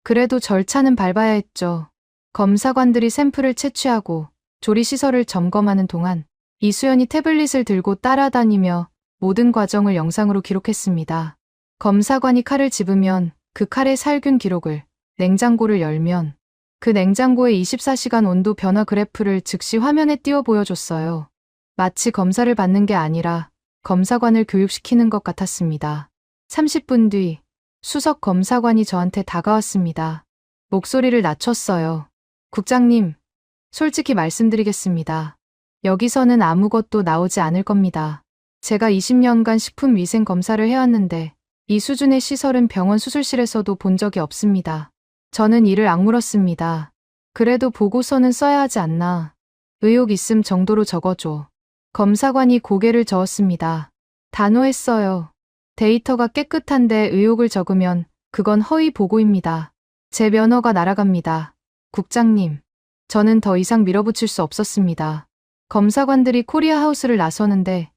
C: 그래도 절차는 밟아야 했죠. 검사관들이 샘플을 채취하고 조리시설을 점검하는 동안 이수연이 태블릿을 들고 따라다니며 모든 과정을 영상으로 기록했습니다. 검사관이 칼을 집으면 그 칼의 살균 기록을, 냉장고를 열면 그 냉장고의 24시간 온도 변화 그래프를 즉시 화면에 띄워 보여줬어요. 마치 검사를 받는 게 아니라 검사관을 교육시키는 것 같았습니다. 30분 뒤 수석 검사관이 저한테 다가왔습니다. 목소리를 낮췄어요. 국장님, 솔직히 말씀드리겠습니다. 여기서는 아무것도 나오지 않을 겁니다. 제가 20년간 식품위생 검사를 해왔는데 이 수준의 시설은 병원 수술실에서도 본 적이 없습니다. 저는 이를 악물었습니다. 그래도 보고서는 써야 하지 않나. 의혹 있음 정도로 적어줘. 검사관이 고개를 저었습니다. 단호했어요. 데이터가 깨끗한데 의혹을 적으면 그건 허위 보고입니다. 제 면허가 날아갑니다. 국장님, 저는 더 이상 밀어붙일 수 없었습니다. 검사관들이 코리아 하우스를 나서는데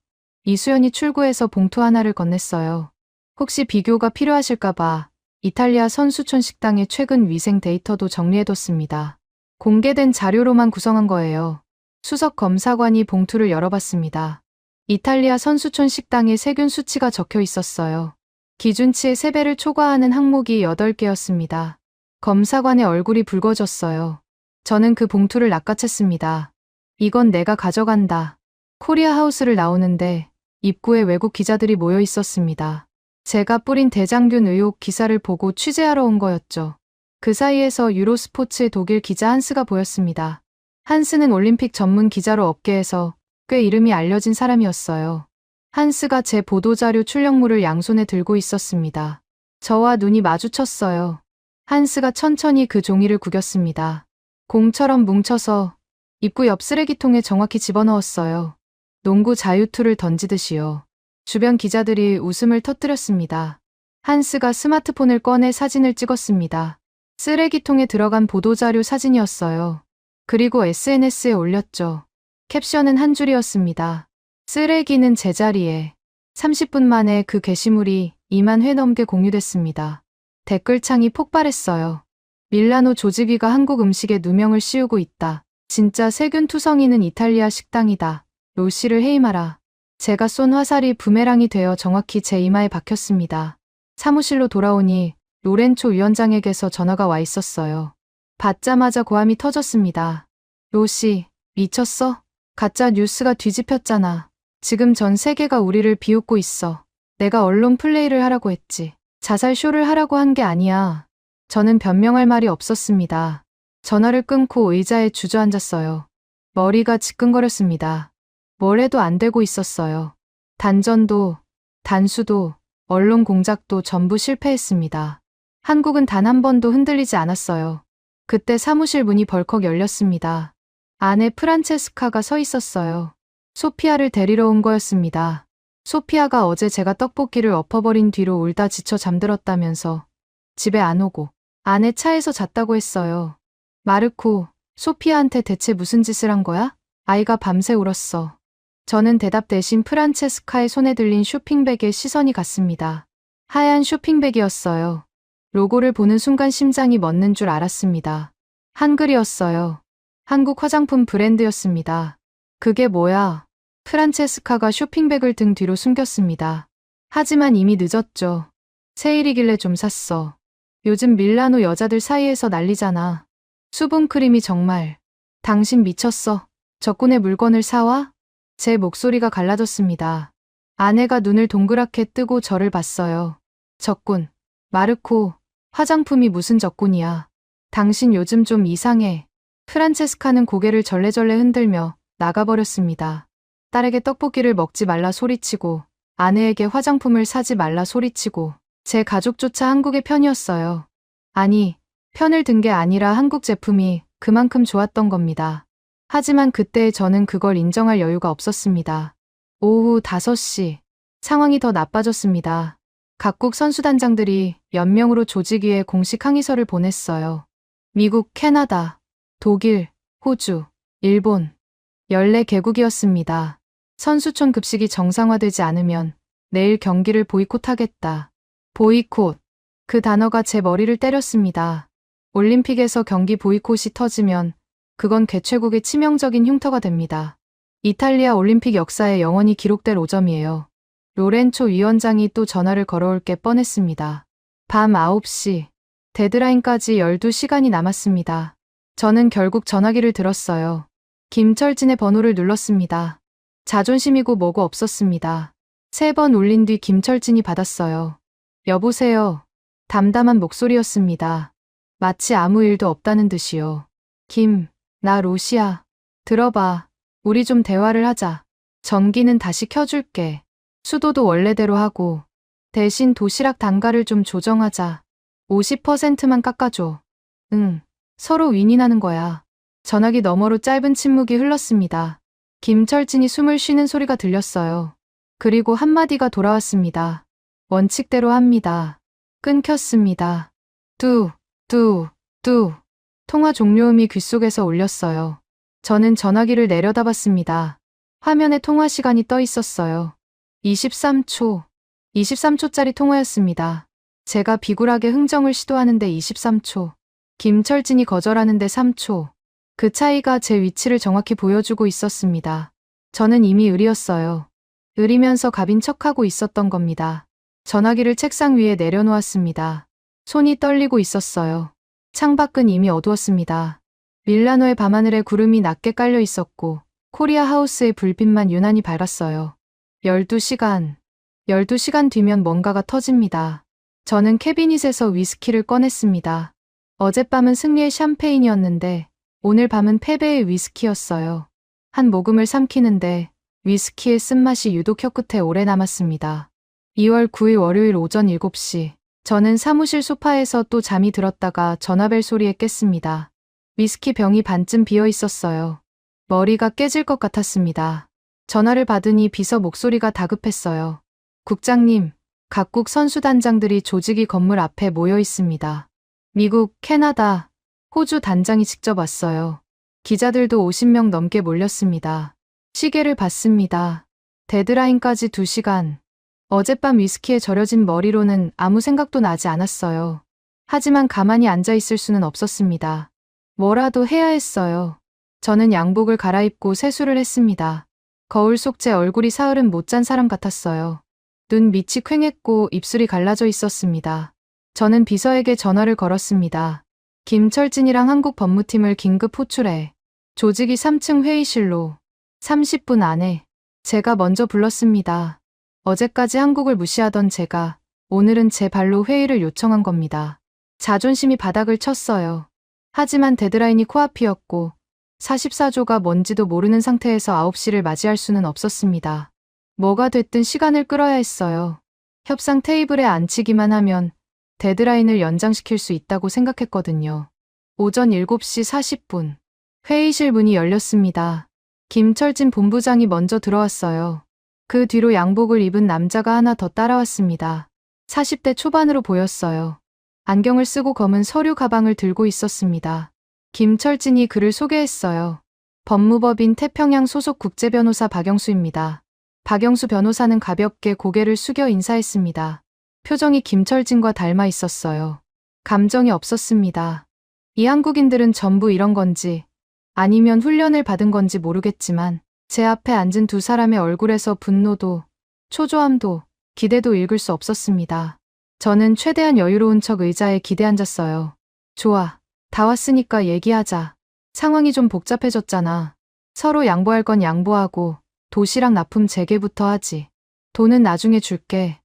C: 이수연이 출구에서 봉투 하나를 건넸어요. 혹시 비교가 필요하실까봐 이탈리아 선수촌 식당의 최근 위생 데이터도 정리해뒀습니다. 공개된 자료로만 구성한 거예요. 수석 검사관이 봉투를 열어봤습니다. 이탈리아 선수촌 식당의 세균 수치가 적혀 있었어요. 기준치의 3배를 초과하는 항목이 8개였습니다. 검사관의 얼굴이 붉어졌어요. 저는 그 봉투를 낚아챘습니다. 이건 내가 가져간다. 코리아 하우스를 나오는데 입구에 외국 기자들이 모여 있었습니다. 제가 뿌린 대장균 의혹 기사를 보고 취재하러 온 거였죠. 그 사이에서 유로스포츠의 독일 기자 한스가 보였습니다. 한스는 올림픽 전문 기자로 업계에서 꽤 이름이 알려진 사람이었어요. 한스가 제 보도자료 출력물을 양손에 들고 있었습니다. 저와 눈이 마주쳤어요. 한스가 천천히 그 종이를 구겼습니다. 공처럼 뭉쳐서 입구 옆 쓰레기통에 정확히 집어넣었어요. 농구 자유투를 던지듯이요. 주변 기자들이 웃음을 터뜨렸습니다. 한스가 스마트폰을 꺼내 사진을 찍었습니다. 쓰레기통에 들어간 보도자료 사진이었어요. 그리고 SNS에 올렸죠. 캡션은 한 줄이었습니다. 쓰레기는 제자리에. 30분 만에 그 게시물이 2만 회 넘게 공유됐습니다. 댓글창이 폭발했어요. 밀라노 조직위가 한국 음식에 누명을 씌우고 있다. 진짜 세균 투성이는 이탈리아 식당이다. 로시를 해임하라. 제가 쏜 화살이 부메랑이 되어 정확히 제 이마에 박혔습니다. 사무실로 돌아오니 로렌초 위원장에게서 전화가 와 있었어요. 받자마자 고함이 터졌습니다. 로시, 미쳤어? 가짜 뉴스가 뒤집혔잖아. 지금 전 세계가 우리를 비웃고 있어. 내가 언론 플레이를 하라고 했지. 자살 쇼를 하라고 한 게 아니야. 저는 변명할 말이 없었습니다. 전화를 끊고 의자에 주저앉았어요. 머리가 지끈거렸습니다. 뭘 해도 안 되고 있었어요. 단전도, 단수도, 언론 공작도 전부 실패했습니다. 한국은 단 한 번도 흔들리지 않았어요. 그때 사무실 문이 벌컥 열렸습니다. 안에 프란체스카가 서 있었어요. 소피아를 데리러 온 거였습니다. 소피아가 어제 제가 떡볶이를 엎어버린 뒤로 울다 지쳐 잠들었다면서 집에 안 오고 아내 차에서 잤다고 했어요. 마르코, 소피아한테 대체 무슨 짓을 한 거야? 아이가 밤새 울었어. 저는 대답 대신 프란체스카의 손에 들린 쇼핑백에 시선이 갔습니다. 하얀 쇼핑백이었어요. 로고를 보는 순간 심장이 멎는 줄 알았습니다. 한글이었어요. 한국 화장품 브랜드였습니다. 그게 뭐야? 프란체스카가 쇼핑백을 등 뒤로 숨겼습니다. 하지만 이미 늦었죠. 세일이길래 좀 샀어. 요즘 밀라노 여자들 사이에서 난리잖아. 수분크림이 정말. 당신 미쳤어. 적군의 물건을 사와? 제 목소리가 갈라졌습니다. 아내가 눈을 동그랗게 뜨고 저를 봤어요. 적군. 마르코, 화장품이 무슨 적군이야. 당신 요즘 좀 이상해. 프란체스카는 고개를 절레절레 흔들며 나가버렸습니다. 딸에게 떡볶이를 먹지 말라 소리치고, 아내에게 화장품을 사지 말라 소리치고, 제 가족조차 한국의 편이었어요. 아니, 편을 든 게 아니라 한국 제품이 그만큼 좋았던 겁니다. 하지만 그때 저는 그걸 인정할 여유가 없었습니다. 오후 5시, 상황이 더 나빠졌습니다. 각국 선수단장들이 연명으로 조직위에 공식 항의서를 보냈어요. 미국, 캐나다, 독일, 호주, 일본, 14개국이었습니다. 선수촌 급식이 정상화되지 않으면 내일 경기를 보이콧하겠다. 보이콧. 그 단어가 제 머리를 때렸습니다. 올림픽에서 경기 보이콧이 터지면 그건 개최국의 치명적인 흉터가 됩니다. 이탈리아 올림픽 역사에 영원히 기록될 5점이에요. 로렌초 위원장이 또 전화를 걸어올 게 뻔했습니다. 밤 9시. 데드라인까지 12시간이 남았습니다. 저는 결국 전화기를 들었어요. 김철진의 번호를 눌렀습니다. 자존심이고 뭐고 없었습니다. 3번 울린 뒤 김철진이 받았어요. 여보세요. 담담한 목소리였습니다. 마치 아무 일도 없다는 듯이요. 나 로시야. 들어봐. 우리 좀 대화를 하자. 전기는 다시 켜줄게. 수도도 원래대로 하고 대신 도시락 단가를 좀 조정하자. 50%만 깎아줘. 응. 서로 윈윈하는 거야. 전화기 너머로 짧은 침묵이 흘렀습니다. 김철진이 숨을 쉬는 소리가 들렸어요. 그리고 한마디가 돌아왔습니다. 원칙대로 합니다. 끊겼습니다. 뚜. 통화 종료음이 귓속에서 울렸어요. 저는 전화기를 내려다봤습니다. 화면에 통화 시간이 떠 있었어요. 23초. 23초짜리 통화였습니다. 제가 비굴하게 흥정을 시도하는데 23초. 김철진이 거절하는데 3초. 그 차이가 제 위치를 정확히 보여주고 있었습니다. 저는 이미 을이었어요. 을이면서 갑인 척하고 있었던 겁니다. 전화기를 책상 위에 내려놓았습니다. 손이 떨리고 있었어요. 창밖은 이미 어두웠습니다. 밀라노의 밤하늘에 구름이 낮게 깔려 있었고 코리아 하우스의 불빛만 유난히 밝았어요. 12시간. 12시간 뒤면 뭔가가 터집니다. 저는 캐비닛에서 위스키를 꺼냈습니다. 어젯밤은 승리의 샴페인이었는데 오늘 밤은 패배의 위스키였어요. 한 모금을 삼키는데 위스키의 쓴맛이 유독 혀끝에 오래 남았습니다. 2월 9일 월요일 오전 7시. 저는 사무실 소파에서 또 잠이 들었다가 전화벨 소리에 깼습니다. 위스키 병이 반쯤 비어 있었어요. 머리가 깨질 것 같았습니다. 전화를 받으니 비서 목소리가 다급했어요. 국장님, 각국 선수단장들이 조직위 건물 앞에 모여 있습니다. 미국, 캐나다, 호주 단장이 직접 왔어요. 기자들도 50명 넘게 몰렸습니다. 시계를 봤습니다. 데드라인까지 2시간. 어젯밤 위스키에 절여진 머리로는 아무 생각도 나지 않았어요. 하지만 가만히 앉아 있을 수는 없었습니다. 뭐라도 해야 했어요. 저는 양복을 갈아입고 세수를 했습니다. 거울 속 제 얼굴이 사흘은 못 잔 사람 같았어요. 눈 밑이 퀭했고 입술이 갈라져 있었습니다. 저는 비서에게 전화를 걸었습니다. 김철진이랑 한국 법무팀을 긴급 호출해. 조직위 3층 회의실로. 30분 안에. 제가 먼저 불렀습니다. 어제까지 한국을 무시하던 제가 오늘은 제 발로 회의를 요청한 겁니다. 자존심이 바닥을 쳤어요. 하지만 데드라인이 코앞이었고 44조가 뭔지도 모르는 상태에서 9시를 맞이할 수는 없었습니다. 뭐가 됐든 시간을 끌어야 했어요. 협상 테이블에 앉히기만 하면 데드라인을 연장시킬 수 있다고 생각했거든요. 오전 7시 40분. 회의실 문이 열렸습니다. 김철진 본부장이 먼저 들어왔어요. 그 뒤로 양복을 입은 남자가 하나 더 따라왔습니다. 40대 초반으로 보였어요. 안경을 쓰고 검은 서류 가방을 들고 있었습니다. 김철진이 그를 소개했어요. 법무법인 태평양 소속 국제변호사 박영수입니다. 박영수 변호사는 가볍게 고개를 숙여 인사했습니다. 표정이 김철진과 닮아 있었어요. 감정이 없었습니다. 이 한국인들은 전부 이런 건지 아니면 훈련을 받은 건지 모르겠지만 제 앞에 앉은 두 사람의 얼굴에서 분노도, 초조함도, 기대도 읽을 수 없었습니다. 저는 최대한 여유로운 척 의자에 기대 앉았어요. 좋아. 다 왔으니까 얘기하자. 상황이 좀 복잡해졌잖아. 서로 양보할 건 양보하고 도시락 납품 재개부터 하지. 돈은 나중에 줄게.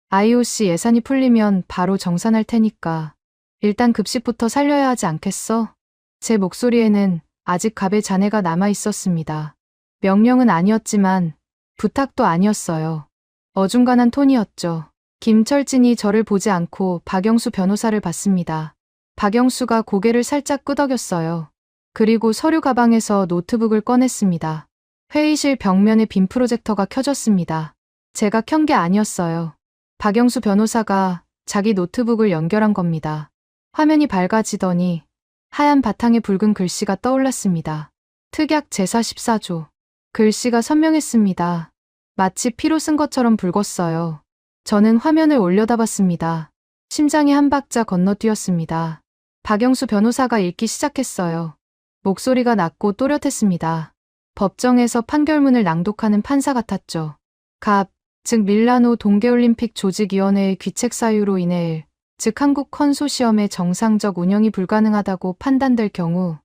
C: IOC 예산이 풀리면 바로 정산할 테니까. 일단 급식부터 살려야 하지 않겠어? 제 목소리에는 아직 갑의 잔해가 남아 있었습니다. 명령은 아니었지만 부탁도 아니었어요. 어중간한 톤이었죠. 김철진이 저를 보지 않고 박영수 변호사를 봤습니다. 박영수가 고개를 살짝 끄덕였어요. 그리고 서류 가방에서 노트북을 꺼냈습니다. 회의실 벽면에 빔 프로젝터가 켜졌습니다. 제가 켠 게 아니었어요. 박영수 변호사가 자기 노트북을 연결한 겁니다. 화면이 밝아지더니 하얀 바탕에 붉은 글씨가 떠올랐습니다. 특약 제사 14조. 글씨가 선명했습니다. 마치 피로 쓴 것처럼 붉었어요. 저는 화면을 올려다봤습니다. 심장이 한 박자 건너뛰었습니다. 박영수 변호사가 읽기 시작했어요. 목소리가 낮고 또렷했습니다. 법정에서 판결문을 낭독하는 판사 같았죠. 갑, 즉 밀라노 동계올림픽 조직위원회의 귀책 사유로 인해 즉 한국 컨소시엄의 정상적 운영이 불가능하다고 판단될 경우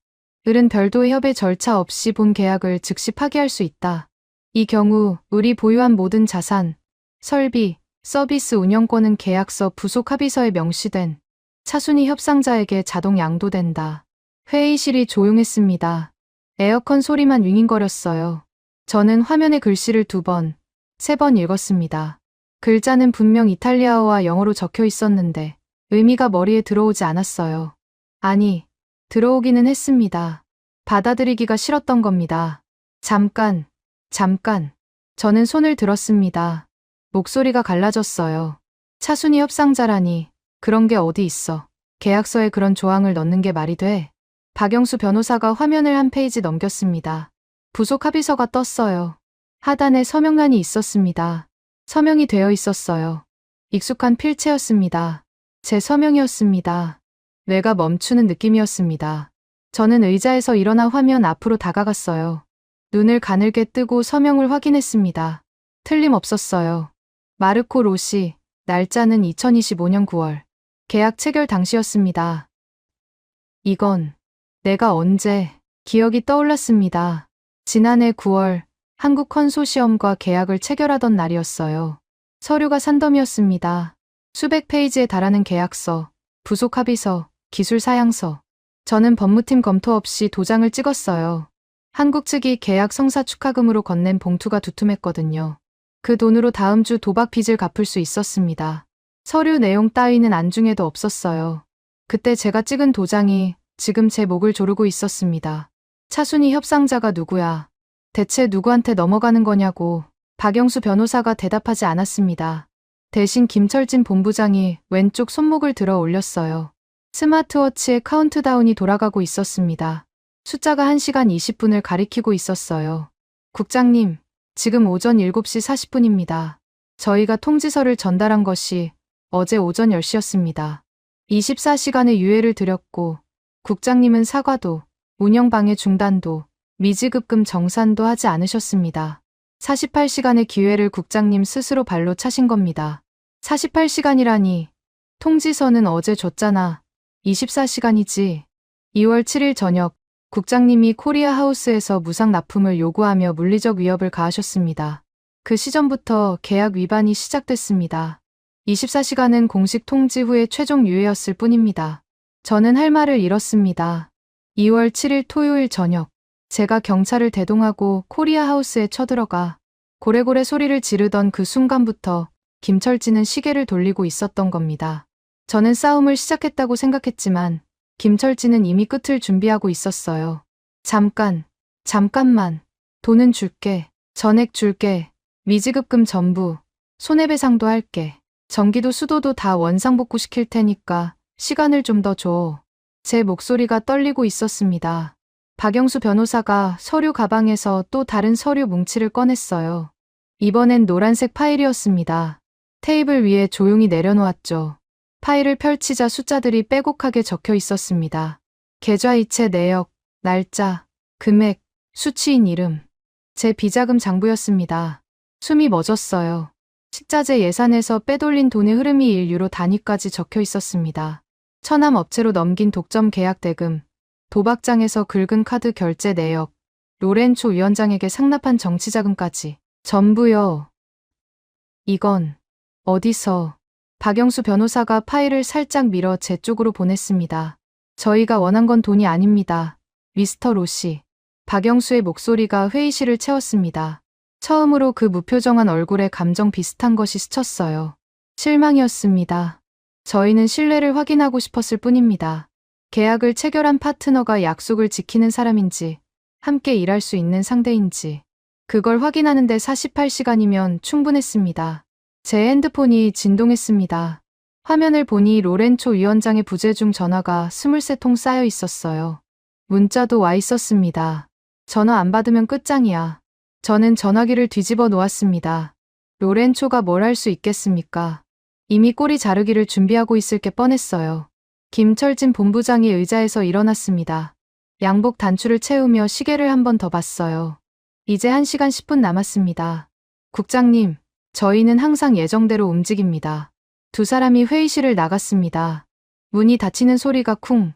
C: 을은 별도의 협의 절차 없이 본 계약을 즉시 파기할 수 있다. 이 경우 을이 보유한 모든 자산, 설비, 서비스 운영권은 계약서 부속 합의서에 명시된 차순위 협상자에게 자동 양도된다. 회의실이 조용했습니다. 에어컨 소리만 윙윙거렸어요. 저는 화면의 글씨를 2번, 3번 읽었습니다. 글자는 분명 이탈리아어와 영어로 적혀 있었는데 의미가 머리에 들어오지 않았어요. 아니, 들어오기는 했습니다. 받아들이기가 싫었던 겁니다. 잠깐. 저는 손을 들었습니다. 목소리가 갈라졌어요. 차순위 협상자라니, 그런 게 어디 있어. 계약서에 그런 조항을 넣는 게 말이 돼. 박영수 변호사가 화면을 한 페이지 넘겼습니다. 부속 합의서가 떴어요. 하단에 서명란이 있었습니다. 서명이 되어 있었어요. 익숙한 필체였습니다. 제 서명이었습니다. 뇌가 멈추는 느낌이었습니다. 저는 의자에서 일어나 화면 앞으로 다가갔어요. 눈을 가늘게 뜨고 서명을 확인했습니다. 틀림없었어요. 마르코 로시, 날짜는 2025년 9월. 계약 체결 당시였습니다. 이건 내가 언제, 기억이 떠올랐습니다. 지난해 9월 한국 컨소시엄과 계약을 체결하던 날이었어요. 서류가 산더미였습니다. 수백 페이지에 달하는 계약서, 부속 합의서, 기술 사양서. 저는 법무팀 검토 없이 도장을 찍었어요. 한국 측이 계약 성사 축하금으로 건넨 봉투가 두툼했거든요. 그 돈으로 다음 주 도박 빚을 갚을 수 있었습니다. 서류 내용 따위는 안중에도 없었어요. 그때 제가 찍은 도장이 지금 제 목을 조르고 있었습니다. 차순위 협상자가 누구야? 대체 누구한테 넘어가는 거냐고 박영수 변호사가 대답하지 않았습니다. 대신 김철진 본부장이 왼쪽 손목을 들어 올렸어요. 스마트워치에 카운트다운이 돌아가고 있었습니다. 숫자가 1시간 20분을 가리키고 있었어요. 국장님, 지금 오전 7시 40분입니다. 저희가 통지서를 전달한 것이 어제 오전 10시였습니다. 24시간의 유예를 드렸고 국장님은 사과도, 운영방해 중단도, 미지급금 정산도 하지 않으셨습니다. 48시간의 기회를 국장님 스스로 발로 차신 겁니다. 48시간이라니, 통지서는 어제 줬잖아. 24시간이지. 2월 7일 저녁, 국장님이 코리아 하우스에서 무상 납품을 요구하며 물리적 위협을 가하셨습니다. 그 시점부터 계약 위반이 시작됐습니다. 24시간은 공식 통지 후에 최종 유예였을 뿐입니다. 저는 할 말을 잃었습니다. 2월 7일 토요일 저녁, 제가 경찰을 대동하고 코리아 하우스에 쳐들어가 고래고래 소리를 지르던 그 순간부터 김철진은 시계를 돌리고 있었던 겁니다. 저는 싸움을 시작했다고 생각했지만 김철진은 이미 끝을 준비하고 있었어요. 잠깐만. 돈은 줄게. 전액 줄게. 미지급금 전부. 손해배상도 할게. 전기도 수도도 다 원상복구 시킬 테니까 시간을 좀 더 줘. 제 목소리가 떨리고 있었습니다. 박영수 변호사가 서류 가방에서 또 다른 서류 뭉치를 꺼냈어요. 이번엔 노란색 파일이었습니다. 테이블 위에 조용히 내려놓았죠. 파일을 펼치자 숫자들이 빼곡하게 적혀 있었습니다. 계좌이체 내역, 날짜, 금액, 수취인 이름. 제 비자금 장부였습니다. 숨이 멎었어요. 식자재 예산에서 빼돌린 돈의 흐름이 1유로 단위까지 적혀 있었습니다. 처남 업체로 넘긴 독점 계약 대금, 도박장에서 긁은 카드 결제 내역, 로렌초 위원장에게 상납한 정치자금까지. 전부요. 이건 어디서? 박영수 변호사가 파일을 살짝 밀어 제 쪽으로 보냈습니다. 저희가 원한 건 돈이 아닙니다. 미스터 로씨. 박영수의 목소리가 회의실을 채웠습니다. 처음으로 그 무표정한 얼굴에 감정 비슷한 것이 스쳤어요. 실망이었습니다. 저희는 신뢰를 확인하고 싶었을 뿐입니다. 계약을 체결한 파트너가 약속을 지키는 사람인지, 함께 일할 수 있는 상대인지, 그걸 확인하는데 48시간이면 충분했습니다. 제 핸드폰이 진동했습니다. 화면을 보니 로렌초 위원장의 부재중 전화가 23통 쌓여 있었어요. 문자도 와 있었습니다. 전화 안 받으면 끝장이야. 저는 전화기를 뒤집어 놓았습니다. 로렌초가 뭘 할 수 있겠습니까? 이미 꼬리 자르기를 준비하고 있을 게 뻔했어요. 김철진 본부장이 의자에서 일어났습니다. 양복 단추를 채우며 시계를 한 번 더 봤어요. 이제 1시간 10분 남았습니다. 국장님, 저희는 항상 예정대로 움직입니다. 두 사람이 회의실을 나갔습니다. 문이 닫히는 소리가 쿵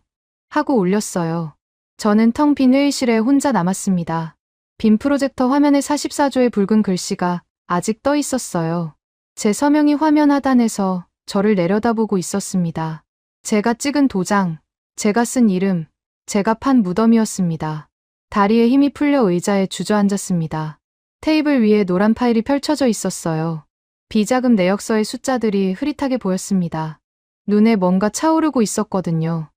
C: 하고 울렸어요. 저는 텅 빈 회의실에 혼자 남았습니다. 빈 프로젝터 화면에 44조의 붉은 글씨가 아직 떠 있었어요. 제 서명이 화면 하단에서 저를 내려다보고 있었습니다. 제가 찍은 도장, 제가 쓴 이름, 제가 판 무덤이었습니다. 다리에 힘이 풀려 의자에 주저앉았습니다. 테이블 위에 노란 파일이 펼쳐져 있었어요. 비자금 내역서의 숫자들이 흐릿하게 보였습니다. 눈에 뭔가 차오르고 있었거든요.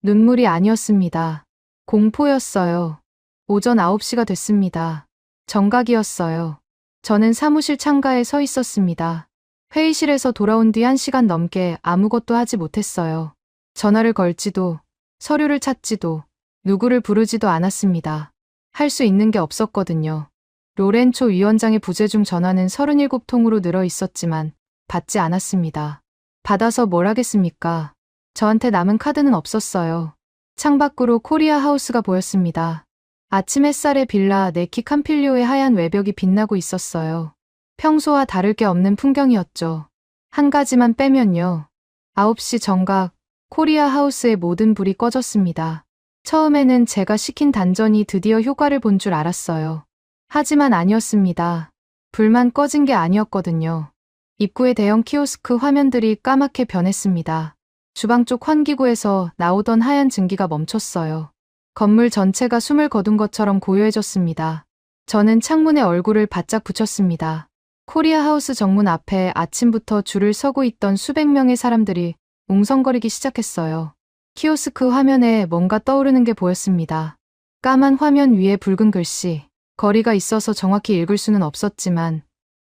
C: 눈물이 아니었습니다. 공포였어요. 오전 9시가 됐습니다. 정각이었어요. 저는 사무실 창가에 서 있었습니다. 회의실에서 돌아온 뒤 1시간 넘게 아무것도 하지 못했어요. 전화를 걸지도, 서류를 찾지도, 누구를 부르지도 않았습니다. 할 수 있는 게 없었거든요. 로렌초 위원장의 부재중 전화는 37통으로 늘어 있었지만 받지 않았습니다. 받아서 뭘 하겠습니까? 저한테 남은 카드는 없었어요. 창밖으로 코리아 하우스가 보였습니다. 아침 햇살에 빌라 네키 캄필리오의 하얀 외벽이 빛나고 있었어요. 평소와 다를 게 없는 풍경이었죠. 한 가지만 빼면요. 9시 정각, 코리아 하우스의 모든 불이 꺼졌습니다. 처음에는 제가 시킨 단전이 드디어 효과를 본 줄 알았어요. 하지만 아니었습니다. 불만 꺼진 게 아니었거든요. 입구의 대형 키오스크 화면들이 까맣게 변했습니다. 주방 쪽 환기구에서 나오던 하얀 증기가 멈췄어요. 건물 전체가 숨을 거둔 것처럼 고요해졌습니다. 저는 창문에 얼굴을 바짝 붙였습니다. 코리아 하우스 정문 앞에 아침부터 줄을 서고 있던 수백 명의 사람들이 웅성거리기 시작했어요. 키오스크 화면에 뭔가 떠오르는 게 보였습니다. 까만 화면 위에 붉은 글씨. 거리가 있어서 정확히 읽을 수는 없었지만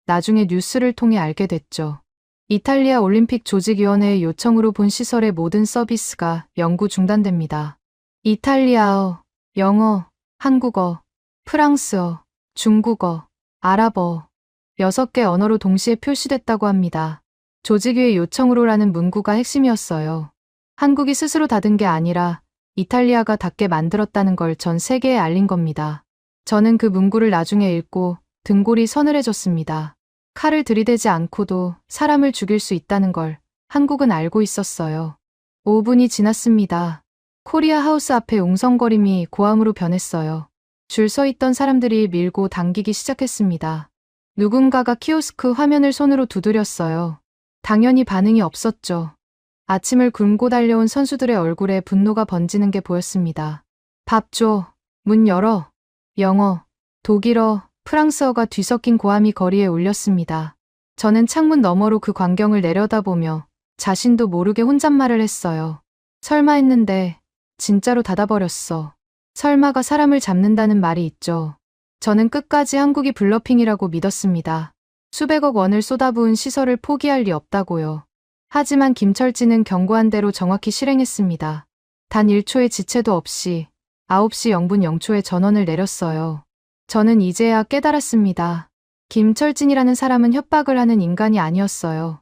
C: 나중에 뉴스를 통해 알게 됐죠. 이탈리아 올림픽 조직위원회의 요청으로 본 시설의 모든 서비스가 영구 중단됩니다. 이탈리아어, 영어, 한국어, 프랑스어, 중국어, 아랍어 6개 언어로 동시에 표시됐다고 합니다. 조직위의 요청으로라는 문구가 핵심이었어요. 한국이 스스로 닫은 게 아니라 이탈리아가 닫게 만들었다는 걸 전 세계에 알린 겁니다. 저는 그 문구를 나중에 읽고 등골이 서늘해졌습니다. 칼을 들이대지 않고도 사람을 죽일 수 있다는 걸 한국은 알고 있었어요. 5분이 지났습니다. 코리아 하우스 앞에 웅성거림이 고함으로 변했어요. 줄 서 있던 사람들이 밀고 당기기 시작했습니다. 누군가가 키오스크 화면을 손으로 두드렸어요. 당연히 반응이 없었죠. 아침을 굶고 달려온 선수들의 얼굴에 분노가 번지는 게 보였습니다. 밥 줘. 문 열어. 영어, 독일어, 프랑스어가 뒤섞인 고함이 거리에 울렸습니다. 저는 창문 너머로 그 광경을 내려다보며 자신도 모르게 혼잣말을 했어요. 설마 했는데 진짜로 닫아버렸어. 설마가 사람을 잡는다는 말이 있죠. 저는 끝까지 한국이 블러핑이라고 믿었습니다. 수백억 원을 쏟아부은 시설을 포기할 리 없다고요. 하지만 김철진은 경고한 대로 정확히 실행했습니다. 단 1초의 지체도 없이 9시 0분 0초에 전원을 내렸어요. 저는 이제야 깨달았습니다. 김철진이라는 사람은 협박을 하는 인간이 아니었어요.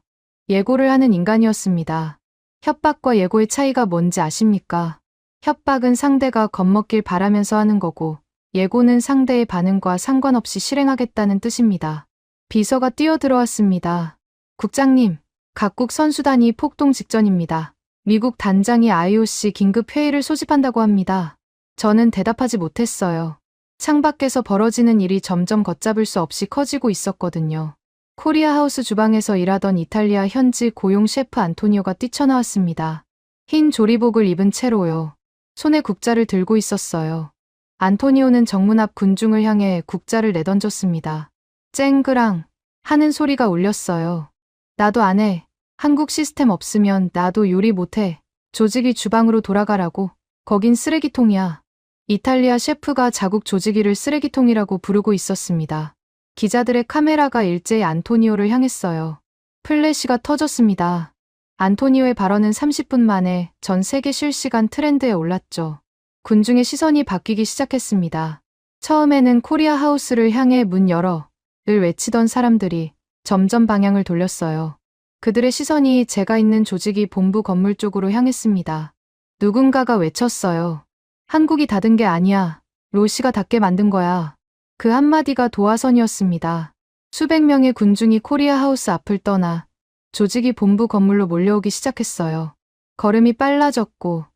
C: 예고를 하는 인간이었습니다. 협박과 예고의 차이가 뭔지 아십니까? 협박은 상대가 겁먹길 바라면서 하는 거고, 예고는 상대의 반응과 상관없이 실행하겠다는 뜻입니다. 비서가 뛰어들어왔습니다. 국장님, 각국 선수단이 폭동 직전입니다. 미국 단장이 IOC 긴급 회의를 소집한다고 합니다. 저는 대답하지 못했어요. 창밖에서 벌어지는 일이 점점 걷잡을 수 없이 커지고 있었거든요. 코리아 하우스 주방에서 일하던 이탈리아 현지 고용 셰프 안토니오가 뛰쳐나왔습니다. 흰 조리복을 입은 채로요. 손에 국자를 들고 있었어요. 안토니오는 정문 앞 군중을 향해 국자를 내던졌습니다. 쨍그랑 하는 소리가 울렸어요. 나도 안 해. 한국 시스템 없으면 나도 요리 못해. 조직이 주방으로 돌아가라고. 거긴 쓰레기통이야. 이탈리아 셰프가 자국 조직위를 쓰레기통이라고 부르고 있었습니다. 기자들의 카메라가 일제히 안토니오를 향했어요. 플래시가 터졌습니다. 안토니오의 발언은 30분 만에 전 세계 실시간 트렌드에 올랐죠. 군중의 시선이 바뀌기 시작했습니다. 처음에는 코리아 하우스를 향해 문 열어 를 외치던 사람들이 점점 방향을 돌렸어요. 그들의 시선이 제가 있는 조직위 본부 건물 쪽으로 향했습니다. 누군가가 외쳤어요. 한국이 닫은 게 아니야. 로시가 닫게 만든 거야. 그 한마디가 도화선이었습니다. 수백 명의 군중이 코리아 하우스 앞을 떠나 조직위 본부 건물로 몰려오기 시작했어요. 걸음이 빨라졌고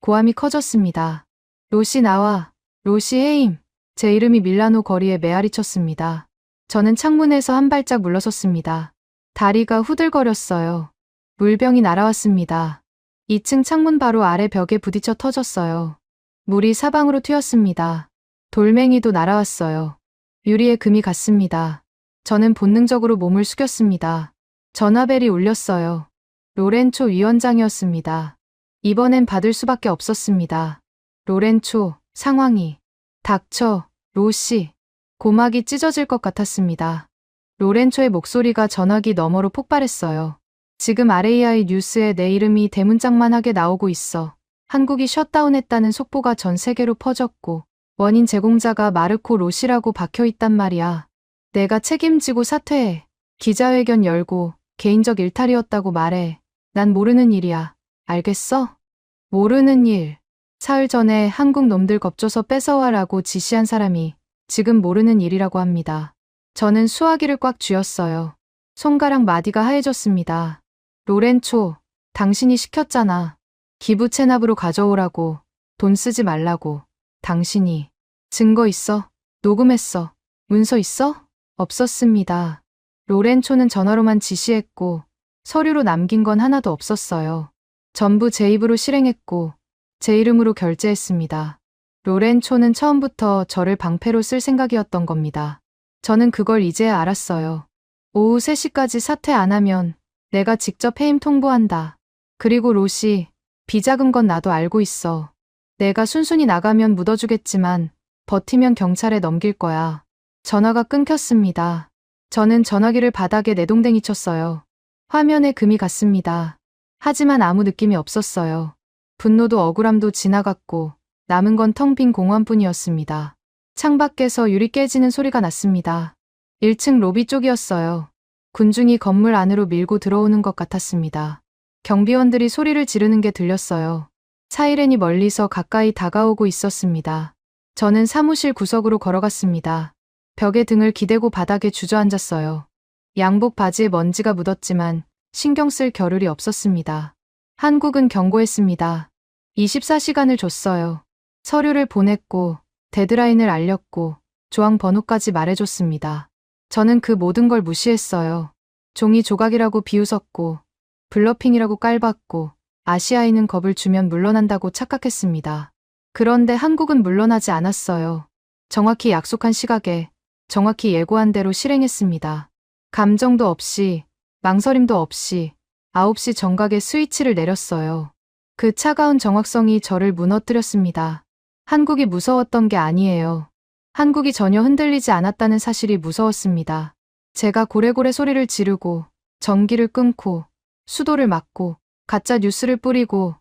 C: 고함이 커졌습니다. 로시 나와. 로시 해임. 제 이름이 밀라노 거리에 메아리 쳤습니다. 저는 창문에서 한 발짝 물러섰습니다. 다리가 후들거렸어요. 물병이 날아왔습니다. 2층 창문 바로 아래 벽에 부딪혀 터졌어요. 물이 사방으로 튀었습니다. 돌멩이도 날아왔어요. 유리에 금이 갔습니다. 저는 본능적으로 몸을 숙였습니다. 전화벨이 울렸어요. 로렌초 위원장이었습니다. 이번엔 받을 수밖에 없었습니다. 로렌초, 상황이. 닥쳐, 로시. 고막이 찢어질 것 같았습니다. 로렌초의 목소리가 전화기 너머로 폭발했어요. 지금 RAI 뉴스에 내 이름이 대문짝만하게 나오고 있어. 한국이 셧다운했다는 속보가 전 세계로 퍼졌고 원인 제공자가 마르코 로시라고 박혀있단 말이야. 내가 책임지고 사퇴해. 기자회견 열고 개인적 일탈이었다고 말해. 난 모르는 일이야. 알겠어? 모르는 일. 사흘 전에 한국 놈들 겁줘서 뺏어와라고 지시한 사람이 지금 모르는 일이라고 합니다. 저는 수화기를 꽉 쥐었어요. 손가락 마디가 하얘졌습니다. 로렌초, 당신이 시켰잖아. 기부 체납으로 가져오라고. 돈 쓰지 말라고. 당신이. 증거 있어? 녹음했어. 문서 있어? 없었습니다. 로렌초는 전화로만 지시했고 서류로 남긴 건 하나도 없었어요. 전부 제 입으로 실행했고 제 이름으로 결제했습니다. 로렌초는 처음부터 저를 방패로 쓸 생각이었던 겁니다. 저는 그걸 이제야 알았어요. 오후 3시까지 사퇴 안 하면 내가 직접 해임 통보한다. 그리고 로시, 비자금 건 나도 알고 있어. 내가 순순히 나가면 묻어주겠지만 버티면 경찰에 넘길 거야. 전화가 끊겼습니다. 저는 전화기를 바닥에 내동댕이 쳤어요. 화면에 금이 갔습니다. 하지만 아무 느낌이 없었어요. 분노도 억울함도 지나갔고 남은 건 텅 빈 공원뿐이었습니다. 창밖에서 유리 깨지는 소리가 났습니다. 1층 로비 쪽이었어요. 군중이 건물 안으로 밀고 들어오는 것 같았습니다. 경비원들이 소리를 지르는 게 들렸어요. 사이렌이 멀리서 가까이 다가오고 있었습니다. 저는 사무실 구석으로 걸어갔습니다. 벽에 등을 기대고 바닥에 주저앉았어요. 양복 바지에 먼지가 묻었지만 신경 쓸 겨를이 없었습니다. 한국은 경고했습니다. 24시간을 줬어요. 서류를 보냈고 데드라인을 알렸고 조항 번호까지 말해줬습니다. 저는 그 모든 걸 무시했어요. 종이 조각이라고 비웃었고 블러핑이라고 깔봤고 아시아인은 겁을 주면 물러난다고 착각했습니다. 그런데 한국은 물러나지 않았어요. 정확히 약속한 시각에 정확히 예고한 대로 실행했습니다. 감정도 없이 망설임도 없이 9시 정각에 스위치를 내렸어요. 그 차가운 정확성이 저를 무너뜨렸습니다. 한국이 무서웠던 게 아니에요. 한국이 전혀 흔들리지 않았다는 사실이 무서웠습니다. 제가 고래고래 소리를 지르고 전기를 끊고 수도를 막고 가짜 뉴스를 뿌리고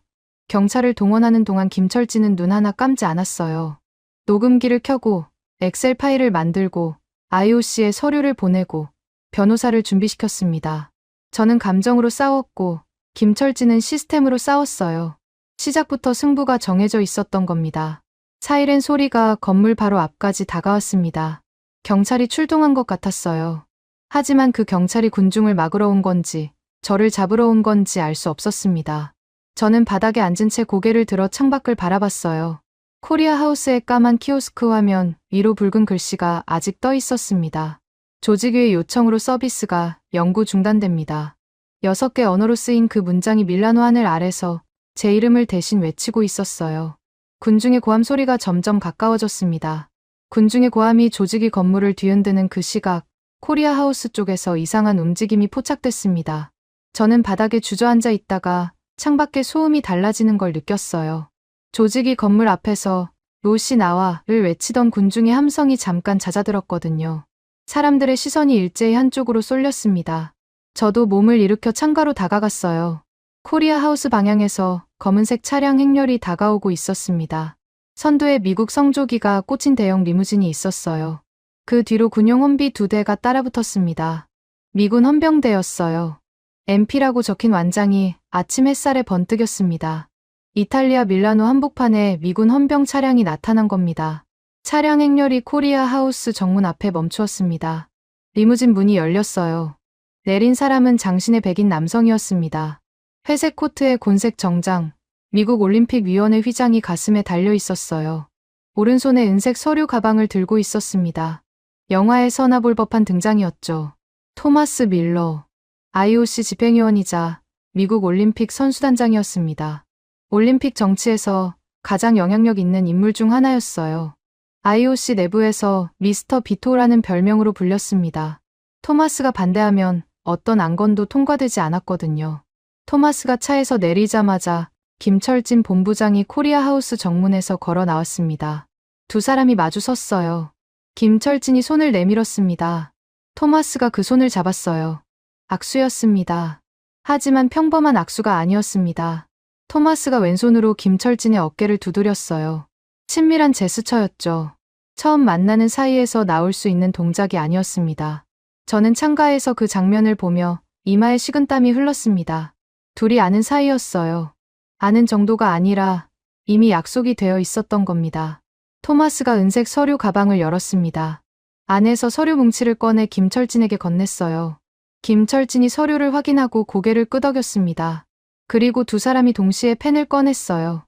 C: 경찰을 동원하는 동안 김철진은 눈 하나 감지 않았어요. 녹음기를 켜고 엑셀 파일을 만들고 IOC에 서류를 보내고 변호사를 준비시켰습니다. 저는 감정으로 싸웠고 김철진은 시스템으로 싸웠어요. 시작부터 승부가 정해져 있었던 겁니다. 사이렌 소리가 건물 바로 앞까지 다가왔습니다. 경찰이 출동한 것 같았어요. 하지만 그 경찰이 군중을 막으러 온 건지 저를 잡으러 온 건지 알 수 없었습니다. 저는 바닥에 앉은 채 고개를 들어 창밖을 바라봤어요. 코리아 하우스의 까만 키오스크 화면 위로 붉은 글씨가 아직 떠 있었습니다. 조직위의 요청으로 서비스가 영구 중단됩니다. 6개 언어로 쓰인 그 문장이 밀라노 하늘 아래서 제 이름을 대신 외치고 있었어요. 군중의 고함 소리가 점점 가까워졌습니다. 군중의 고함이 조직위 건물을 뒤흔드는 그 시각, 코리아 하우스 쪽에서 이상한 움직임이 포착됐습니다. 저는 바닥에 주저앉아 있다가 창밖에 소음이 달라지는 걸 느꼈어요. 조직위 건물 앞에서 로시 나와를 외치던 군중의 함성이 잠깐 잦아들었거든요. 사람들의 시선이 일제히 한쪽으로 쏠렸습니다. 저도 몸을 일으켜 창가로 다가갔어요. 코리아 하우스 방향에서 검은색 차량 행렬이 다가오고 있었습니다. 선두에 미국 성조기가 꽂힌 대형 리무진이 있었어요. 그 뒤로 군용 험비 2대가 따라붙었습니다. 미군 헌병대였어요. MP라고 적힌 완장이 아침 햇살에 번뜩였습니다. 이탈리아 밀라노 한복판에 미군 헌병 차량이 나타난 겁니다. 차량 행렬이 코리아 하우스 정문 앞에 멈추었습니다. 리무진 문이 열렸어요. 내린 사람은 장신의 백인 남성이었습니다. 회색 코트에 곤색 정장, 미국 올림픽위원회 휘장이 가슴에 달려 있었어요. 오른손에 은색 서류 가방을 들고 있었습니다. 영화에서나 볼 법한 등장이었죠. 토마스 밀러, IOC 집행위원이자 미국 올림픽 선수단장이었습니다. 올림픽 정치에서 가장 영향력 있는 인물 중 하나였어요. IOC 내부에서 미스터 비토라는 별명으로 불렸습니다. 토마스가 반대하면 어떤 안건도 통과되지 않았거든요. 토마스가 차에서 내리자마자 김철진 본부장이 코리아 하우스 정문에서 걸어 나왔습니다. 두 사람이 마주 섰어요. 김철진이 손을 내밀었습니다. 토마스가 그 손을 잡았어요. 악수였습니다. 하지만 평범한 악수가 아니었습니다. 토마스가 왼손으로 김철진의 어깨를 두드렸어요. 친밀한 제스처였죠. 처음 만나는 사이에서 나올 수 있는 동작이 아니었습니다. 저는 창가에서 그 장면을 보며 이마에 식은땀이 흘렀습니다. 둘이 아는 사이였어요. 아는 정도가 아니라 이미 약속이 되어 있었던 겁니다. 토마스가 은색 서류 가방을 열었습니다. 안에서 서류 뭉치를 꺼내 김철진에게 건넸어요. 김철진이 서류를 확인하고 고개를 끄덕였습니다. 그리고 두 사람이 동시에 펜을 꺼냈어요.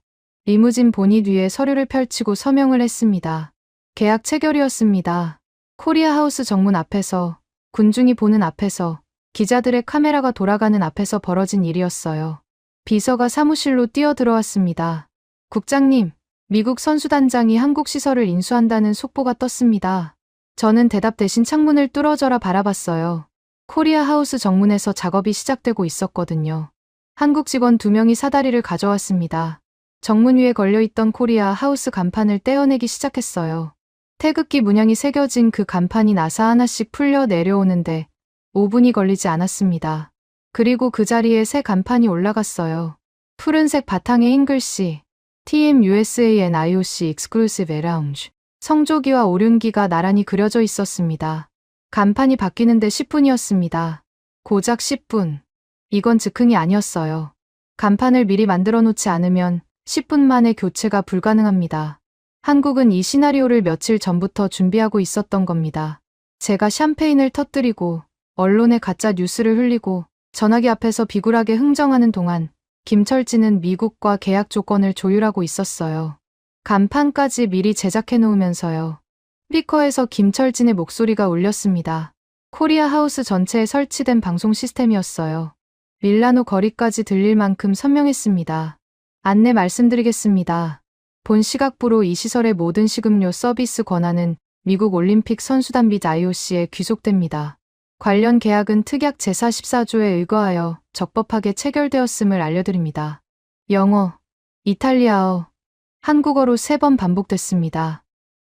C: 리무진 보닛 위에 서류를 펼치고 서명을 했습니다. 계약 체결이었습니다. 코리아 하우스 정문 앞에서, 군중이 보는 앞에서, 기자들의 카메라가 돌아가는 앞에서 벌어진 일이었어요. 비서가 사무실로 뛰어들어왔습니다. 국장님, 미국 선수단장이 한국 시설을 인수한다는 속보가 떴습니다. 저는 대답 대신 창문을 뚫어져라 바라봤어요. 코리아 하우스 정문에서 작업이 시작되고 있었거든요. 한국 직원 2명이 사다리를 가져왔습니다. 정문 위에 걸려있던 코리아 하우스 간판을 떼어내기 시작했어요. 태극기 문양이 새겨진 그 간판이 나사 하나씩 풀려 내려오는데 5분이 걸리지 않았습니다. 그리고 그 자리에 새 간판이 올라갔어요. 푸른색 바탕에 흰 글씨 TM USA and IOC Exclusive Lounge 성조기와 오륜기가 나란히 그려져 있었습니다. 간판이 바뀌는데 10분이었습니다. 고작 10분. 이건 즉흥이 아니었어요. 간판을 미리 만들어 놓지 않으면 10분 만에 교체가 불가능합니다. 한국은 이 시나리오를 며칠 전부터 준비하고 있었던 겁니다. 제가 샴페인을 터뜨리고 언론에 가짜 뉴스를 흘리고 전화기 앞에서 비굴하게 흥정하는 동안 김철진은 미국과 계약 조건을 조율하고 있었어요. 간판까지 미리 제작해 놓으면서요. 스피커에서 김철진의 목소리가 울렸습니다. 코리아 하우스 전체에 설치된 방송 시스템이었어요. 밀라노 거리까지 들릴 만큼 선명했습니다. 안내 말씀드리겠습니다. 본 시각부로 이 시설의 모든 식음료 서비스 권한은 미국 올림픽 선수단 및 IOC에 귀속됩니다. 관련 계약은 특약 제44조에 의거하여 적법하게 체결되었음을 알려드립니다. 영어, 이탈리아어, 한국어로 3번 반복됐습니다.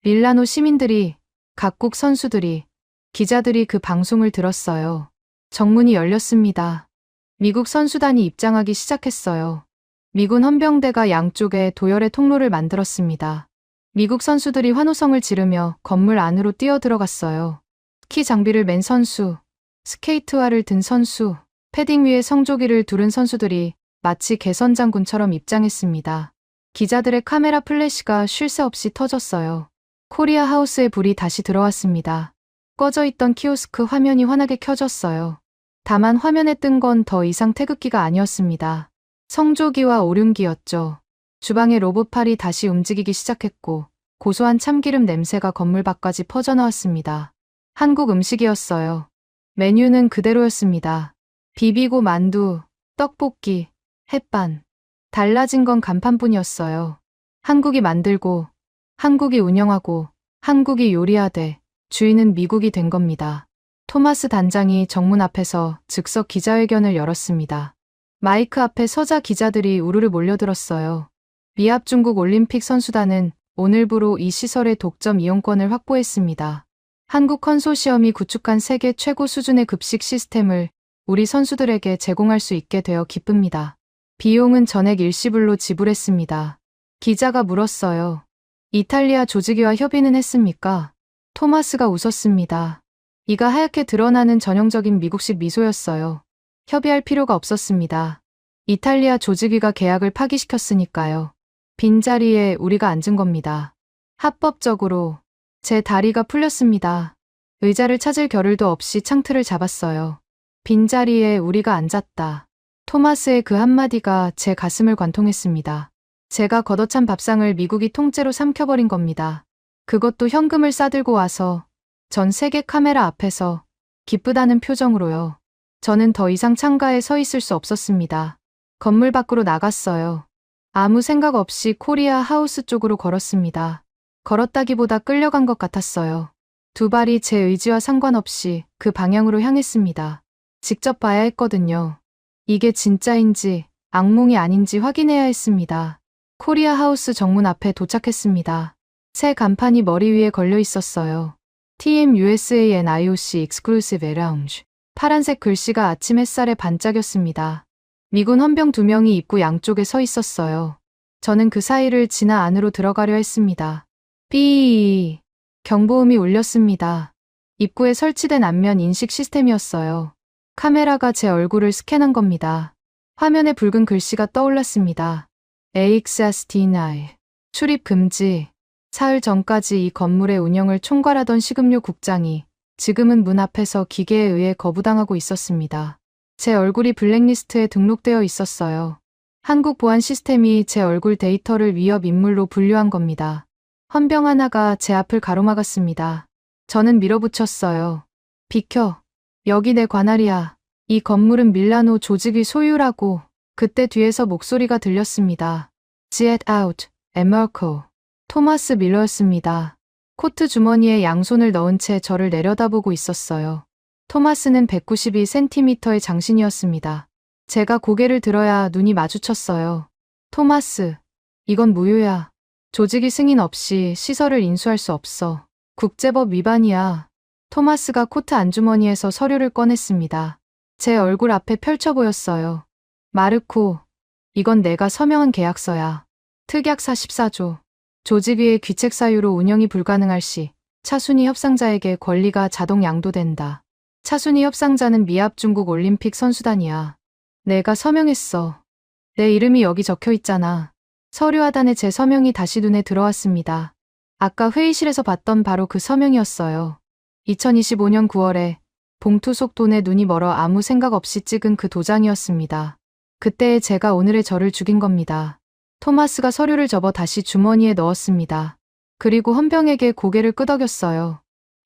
C: 밀라노 시민들이, 각국 선수들이, 기자들이 그 방송을 들었어요. 정문이 열렸습니다. 미국 선수단이 입장하기 시작했어요. 미군 헌병대가 양쪽에 도열의 통로를 만들었습니다. 미국 선수들이 환호성을 지르며 건물 안으로 뛰어들어갔어요. 스키 장비를 맨 선수, 스케이트화를 든 선수, 패딩 위에 성조기를 두른 선수들이 마치 개선장군처럼 입장했습니다. 기자들의 카메라 플래시가 쉴 새 없이 터졌어요. 코리아 하우스의 불이 다시 들어왔습니다. 꺼져 있던 키오스크 화면이 환하게 켜졌어요. 다만 화면에 뜬 건 더 이상 태극기가 아니었습니다. 성조기와 오륜기였죠. 주방의 로봇팔이 다시 움직이기 시작했고 고소한 참기름 냄새가 건물 밖까지 퍼져나왔습니다. 한국 음식이었어요. 메뉴는 그대로였습니다. 비비고 만두, 떡볶이, 햇반. 달라진 건 간판뿐이었어요. 한국이 만들고, 한국이 운영하고, 한국이 요리하되 주인은 미국이 된 겁니다. 토마스 단장이 정문 앞에서 즉석 기자회견을 열었습니다. 마이크 앞에 서자 기자들이 우르르 몰려들었어요. 미합 중국 올림픽 선수단은 오늘부로 이 시설의 독점 이용권을 확보했습니다. 한국 컨소시엄이 구축한 세계 최고 수준의 급식 시스템을 우리 선수들에게 제공할 수 있게 되어 기쁩니다. 비용은 전액 일시불로 지불했습니다. 기자가 물었어요. 이탈리아 조직위와 협의는 했습니까? 토마스가 웃었습니다. 이가 하얗게 드러나는 전형적인 미국식 미소였어요. 협의할 필요가 없었습니다. 이탈리아 조직위가 계약을 파기시켰으니까요. 빈자리에 우리가 앉은 겁니다. 합법적으로 제 다리가 풀렸습니다. 의자를 찾을 겨를도 없이 창틀을 잡았어요. 빈자리에 우리가 앉았다. 토마스의 그 한마디가 제 가슴을 관통했습니다. 제가 걷어찬 밥상을 미국이 통째로 삼켜버린 겁니다. 그것도 현금을 싸들고 와서 전 세계 카메라 앞에서 기쁘다는 표정으로요. 저는 더 이상 창가에 서 있을 수 없었습니다. 건물 밖으로 나갔어요. 아무 생각 없이 코리아 하우스 쪽으로 걸었습니다. 걸었다기보다 끌려간 것 같았어요. 두 발이 제 의지와 상관없이 그 방향으로 향했습니다. 직접 봐야 했거든요. 이게 진짜인지 악몽이 아닌지 확인해야 했습니다. 코리아 하우스 정문 앞에 도착했습니다. 새 간판이 머리 위에 걸려 있었어요. TM USA and IOC Exclusive Lounge. 파란색 글씨가 아침 햇살에 반짝였습니다. 미군 헌병 2명이 입구 양쪽에 서 있었어요. 저는 그 사이를 지나 안으로 들어가려 했습니다. 삐 경보음이 울렸습니다. 입구에 설치된 안면 인식 시스템이었어요. 카메라가 제 얼굴을 스캔한 겁니다. 화면에 붉은 글씨가 떠올랐습니다. AXSD9 출입 금지. 사흘 전까지 이 건물의 운영을 총괄하던 식음료 국장이 지금은 문 앞에서 기계에 의해 거부당하고 있었습니다. 제 얼굴이 블랙리스트에 등록되어 있었어요. 한국 보안 시스템이 제 얼굴 데이터를 위협 인물로 분류한 겁니다. 헌병 하나가 제 앞을 가로막았습니다. 저는 밀어붙였어요. 비켜. 여기 내 관할이야. 이 건물은 밀라노 조직위 소유라고. 그때 뒤에서 목소리가 들렸습니다. Get out, 에머코. 토마스 밀러였습니다. 코트 주머니에 양손을 넣은 채 저를 내려다보고 있었어요. 토마스는 192cm의 장신이었습니다. 제가 고개를 들어야 눈이 마주쳤어요. 토마스, 이건 무효야. 조직위 승인 없이 시설을 인수할 수 없어. 국제법 위반이야. 토마스가 코트 안주머니에서 서류를 꺼냈습니다. 제 얼굴 앞에 펼쳐 보였어요. 마르코, 이건 내가 서명한 계약서야. 특약사 14조. 조직위의 귀책 사유로 운영이 불가능할 시 차순위 협상자에게 권리가 자동 양도된다. 차순위 협상자는 미합 중국 올림픽 선수단이야. 내가 서명했어. 내 이름이 여기 적혀 있잖아. 서류 하단에 제 서명이 다시 눈에 들어왔습니다. 아까 회의실에서 봤던 바로 그 서명이었어요. 2025년 9월에 봉투 속 돈에 눈이 멀어 아무 생각 없이 찍은 그 도장이었습니다. 그때의 제가 오늘의 저를 죽인 겁니다. 토마스가 서류를 접어 다시 주머니에 넣었습니다. 그리고 헌병에게 고개를 끄덕였어요.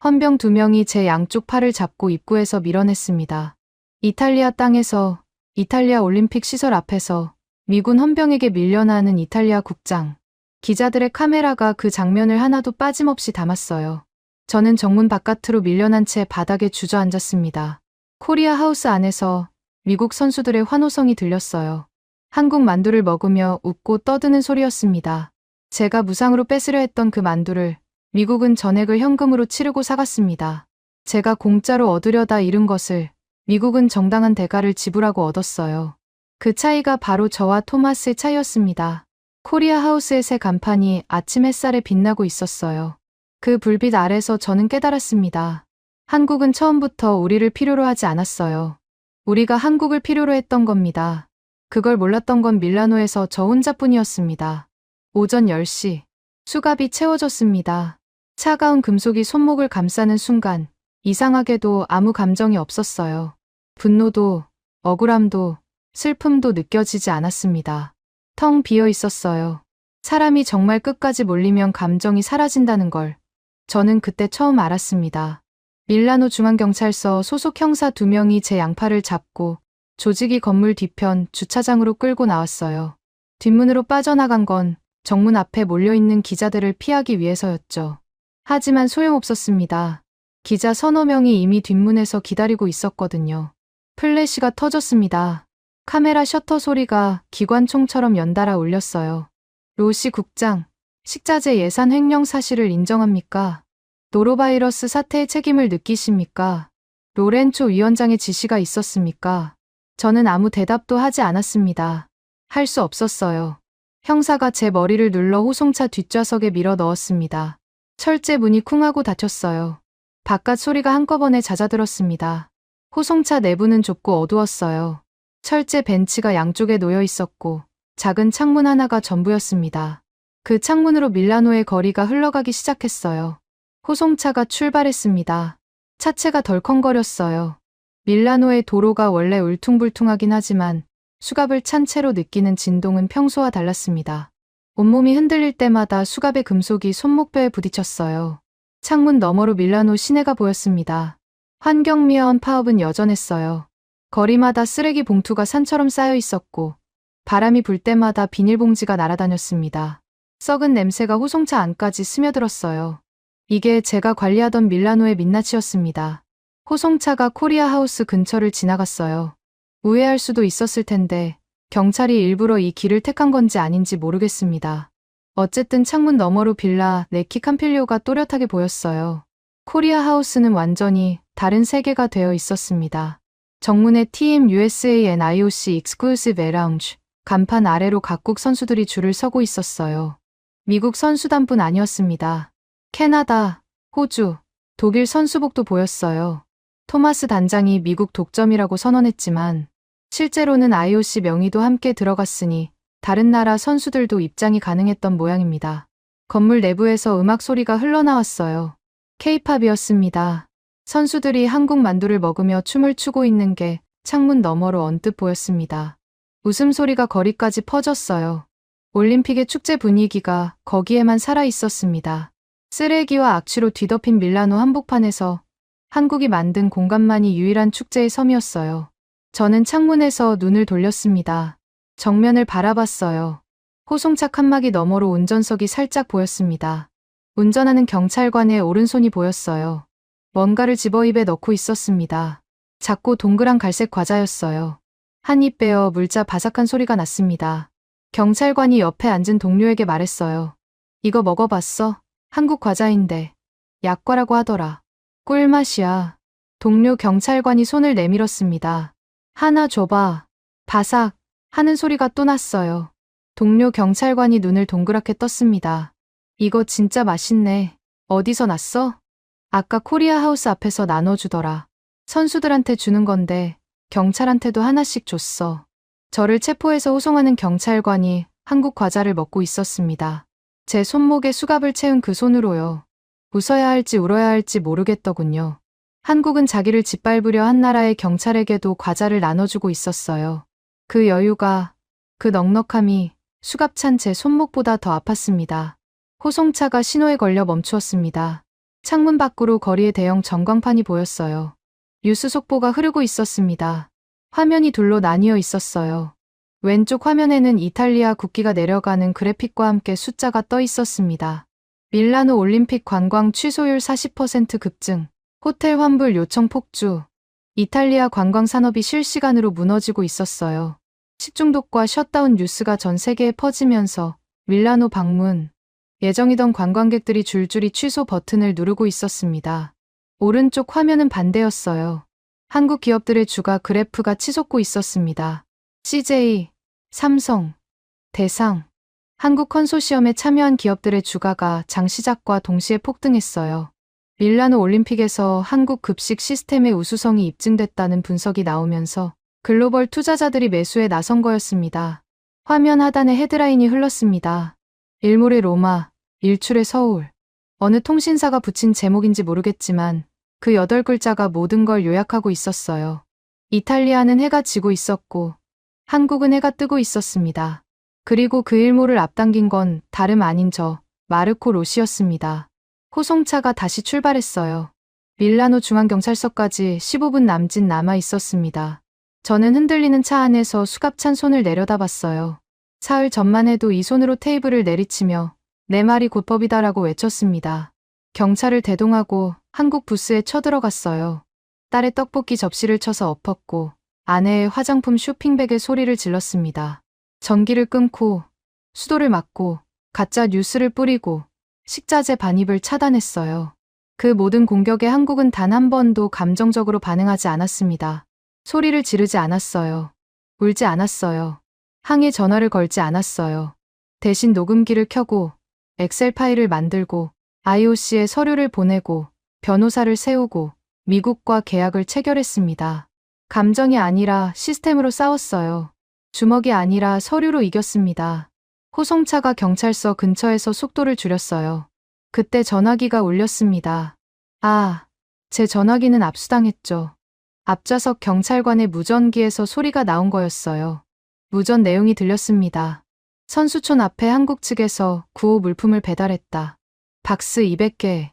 C: 헌병 2명이 제 양쪽 팔을 잡고 입구에서 밀어냈습니다. 이탈리아 땅에서, 이탈리아 올림픽 시설 앞에서 미군 헌병에게 밀려나는 이탈리아 국장. 기자들의 카메라가 그 장면을 하나도 빠짐없이 담았어요. 저는 정문 바깥으로 밀려난 채 바닥에 주저앉았습니다. 코리아 하우스 안에서 미국 선수들의 환호성이 들렸어요. 한국 만두를 먹으며 웃고 떠드는 소리였습니다. 제가 무상으로 뺏으려 했던 그 만두를 미국은 전액을 현금으로 치르고 사갔습니다. 제가 공짜로 얻으려다 잃은 것을 미국은 정당한 대가를 지불하고 얻었어요. 그 차이가 바로 저와 토마스의 차이였습니다. 코리아 하우스의 새 간판이 아침 햇살에 빛나고 있었어요. 그 불빛 아래서 저는 깨달았습니다. 한국은 처음부터 우리를 필요로 하지 않았어요. 우리가 한국을 필요로 했던 겁니다. 그걸 몰랐던 건 밀라노에서 저 혼자뿐이었습니다. 오전 10시. 수갑이 채워졌습니다. 차가운 금속이 손목을 감싸는 순간 이상하게도 아무 감정이 없었어요. 분노도, 억울함도, 슬픔도 느껴지지 않았습니다. 텅 비어 있었어요. 사람이 정말 끝까지 몰리면 감정이 사라진다는 걸 저는 그때 처음 알았습니다. 밀라노 중앙경찰서 소속 형사 2명이 제 양팔을 잡고 조직이 건물 뒤편 주차장으로 끌고 나왔어요. 뒷문으로 빠져나간 건 정문 앞에 몰려있는 기자들을 피하기 위해서였죠. 하지만 소용없었습니다. 기자 서너 명이 이미 뒷문에서 기다리고 있었거든요. 플래시가 터졌습니다. 카메라 셔터 소리가 기관총처럼 연달아 울렸어요. 로시 국장, 식자재 예산 횡령 사실을 인정합니까? 노로바이러스 사태의 책임을 느끼십니까? 로렌초 위원장의 지시가 있었습니까? 저는 아무 대답도 하지 않았습니다. 할 수 없었어요. 형사가 제 머리를 눌러 호송차 뒷좌석에 밀어 넣었습니다. 철제 문이 쿵 하고 닫혔어요. 바깥 소리가 한꺼번에 잦아들었습니다. 호송차 내부는 좁고 어두웠어요. 철제 벤치가 양쪽에 놓여 있었고 작은 창문 하나가 전부였습니다. 그 창문으로 밀라노의 거리가 흘러가기 시작했어요. 호송차가 출발했습니다. 차체가 덜컹거렸어요. 밀라노의 도로가 원래 울퉁불퉁하긴 하지만 수갑을 찬 채로 느끼는 진동은 평소와 달랐습니다. 온몸이 흔들릴 때마다 수갑의 금속이 손목뼈에 부딪혔어요. 창문 너머로 밀라노 시내가 보였습니다. 환경미화원 파업은 여전했어요. 거리마다 쓰레기 봉투가 산처럼 쌓여 있었고 바람이 불 때마다 비닐봉지가 날아다녔습니다. 썩은 냄새가 호송차 안까지 스며들었어요. 이게 제가 관리하던 밀라노의 민낯이었습니다. 호송차가 코리아 하우스 근처를 지나갔어요. 우회할 수도 있었을 텐데 경찰이 일부러 이 길을 택한 건지 아닌지 모르겠습니다. 어쨌든 창문 너머로 빌라 네키 캄필리오가 또렷하게 보였어요. 코리아 하우스는 완전히 다른 세계가 되어 있었습니다. 정문에 Team USA and IOC Exclusive Lounge 간판 아래로 각국 선수들이 줄을 서고 있었어요. 미국 선수단뿐 아니었습니다. 캐나다, 호주, 독일 선수복도 보였어요. 토마스 단장이 미국 독점이라고 선언했지만 실제로는 IOC 명의도 함께 들어갔으니 다른 나라 선수들도 입장이 가능했던 모양입니다. 건물 내부에서 음악 소리가 흘러나왔어요. K-팝이었습니다. 선수들이 한국 만두를 먹으며 춤을 추고 있는 게 창문 너머로 언뜻 보였습니다. 웃음소리가 거리까지 퍼졌어요. 올림픽의 축제 분위기가 거기에만 살아 있었습니다. 쓰레기와 악취로 뒤덮인 밀라노 한복판에서 한국이 만든 공간만이 유일한 축제의 섬이었어요. 저는 창문에서 눈을 돌렸습니다. 정면을 바라봤어요. 호송차 칸막이 너머로 운전석이 살짝 보였습니다. 운전하는 경찰관의 오른손이 보였어요. 뭔가를 집어 입에 넣고 있었습니다. 작고 동그란 갈색 과자였어요. 한 입 빼어 물자 바삭한 소리가 났습니다. 경찰관이 옆에 앉은 동료에게 말했어요. 이거 먹어봤어? 한국 과자인데 약과라고 하더라. 꿀맛이야. 동료 경찰관이 손을 내밀었습니다. 하나 줘봐. 바삭 하는 소리가 또 났어요. 동료 경찰관이 눈을 동그랗게 떴습니다. 이거 진짜 맛있네. 어디서 났어? 아까 코리아 하우스 앞에서 나눠주더라. 선수들한테 주는 건데 경찰한테도 하나씩 줬어. 저를 체포해서 호송하는 경찰관이 한국 과자를 먹고 있었습니다. 제 손목에 수갑을 채운 그 손으로요. 웃어야 할지 울어야 할지 모르겠더군요. 한국은 자기를 짓밟으려 한 나라의 경찰에게도 과자를 나눠주고 있었어요. 그 여유가, 그 넉넉함이 수갑찬 제 손목보다 더 아팠습니다. 호송차가 신호에 걸려 멈추었습니다. 창문 밖으로 거리에 대형 전광판이 보였어요. 뉴스 속보가 흐르고 있었습니다. 화면이 둘로 나뉘어 있었어요. 왼쪽 화면에는 이탈리아 국기가 내려가는 그래픽과 함께 숫자가 떠 있었습니다. 밀라노 올림픽 관광 취소율 40% 급증, 호텔 환불 요청 폭주, 이탈리아 관광 산업이 실시간으로 무너지고 있었어요. 식중독과 셧다운 뉴스가 전 세계에 퍼지면서 밀라노 방문, 예정이던 관광객들이 줄줄이 취소 버튼을 누르고 있었습니다. 오른쪽 화면은 반대였어요. 한국 기업들의 주가 그래프가 치솟고 있었습니다. CJ, 삼성, 대상, 한국 컨소시엄에 참여한 기업들의 주가가 장 시작과 동시에 폭등했어요. 밀라노 올림픽에서 한국 급식 시스템의 우수성이 입증됐다는 분석이 나오면서 글로벌 투자자들이 매수에 나선 거였습니다. 화면 하단에 헤드라인이 흘렀습니다. 일몰의 로마, 일출의 서울. 어느 통신사가 붙인 제목인지 모르겠지만 그 8글자가 모든 걸 요약하고 있었어요. 이탈리아는 해가 지고 있었고 한국은 해가 뜨고 있었습니다. 그리고 그 일몰을 앞당긴 건 다름 아닌 저 마르코 로시였습니다. 호송차가 다시 출발했어요. 밀라노 중앙경찰서까지 15분 남짓 남아 있었습니다. 저는 흔들리는 차 안에서 수갑찬 손을 내려다봤어요. 사흘 전만 해도 이 손으로 테이블을 내리치며 내 말이 곧 법이다라고 외쳤습니다. 경찰을 대동하고 한국 부스에 쳐들어갔어요. 딸의 떡볶이 접시를 쳐서 엎었고 아내의 화장품 쇼핑백에 소리를 질렀습니다. 전기를 끊고 수도를 막고 가짜 뉴스를 뿌리고 식자재 반입을 차단했어요. 그 모든 공격에 한국은 단 한 번도 감정적으로 반응하지 않았습니다. 소리를 지르지 않았어요. 울지 않았어요. 항해 전화를 걸지 않았어요. 대신 녹음기를 켜고 엑셀 파일을 만들고 IOC에 서류를 보내고 변호사를 세우고 미국과 계약을 체결했습니다. 감정이 아니라 시스템으로 싸웠어요. 주먹이 아니라 서류로 이겼습니다. 호송차가 경찰서 근처에서 속도를 줄였어요. 그때 전화기가 울렸습니다. 제 전화기는 압수당했죠. 앞좌석 경찰관의 무전기에서 소리가 나온 거였어요. 무전 내용이 들렸습니다. 선수촌 앞에 한국 측에서 구호 물품을 배달했다. 박스 200개.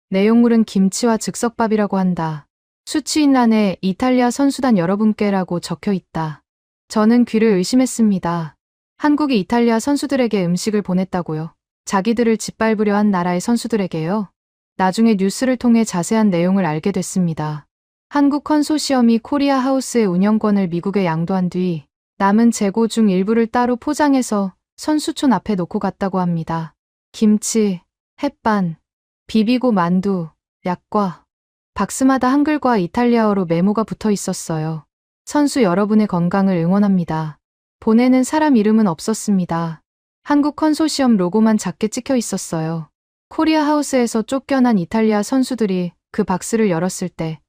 C: 내용물은 김치와 즉석밥이라고 한다. 수취인란에 이탈리아 선수단 여러분께라고 적혀 있다. 저는 귀를 의심했습니다. 한국이 이탈리아 선수들에게 음식을 보냈다고요? 자기들을 짓밟으려 한 나라의 선수들에게요? 나중에 뉴스를 통해 자세한 내용을 알게 됐습니다. 한국 컨소시엄이 코리아 하우스의 운영권을 미국에 양도한 뒤 남은 재고 중 일부를 따로 포장해서 선수촌 앞에 놓고 갔다고 합니다. 김치, 햇반, 비비고 만두, 약과. 박스마다 한글과 이탈리아어로 메모가 붙어 있었어요. 선수 여러분의 건강을 응원합니다. 보내는 사람 이름은 없었습니다. 한국 컨소시엄 로고만 작게 찍혀 있었어요. 코리아 하우스에서 쫓겨난 이탈리아 선수들이 그 박스를 열었을 때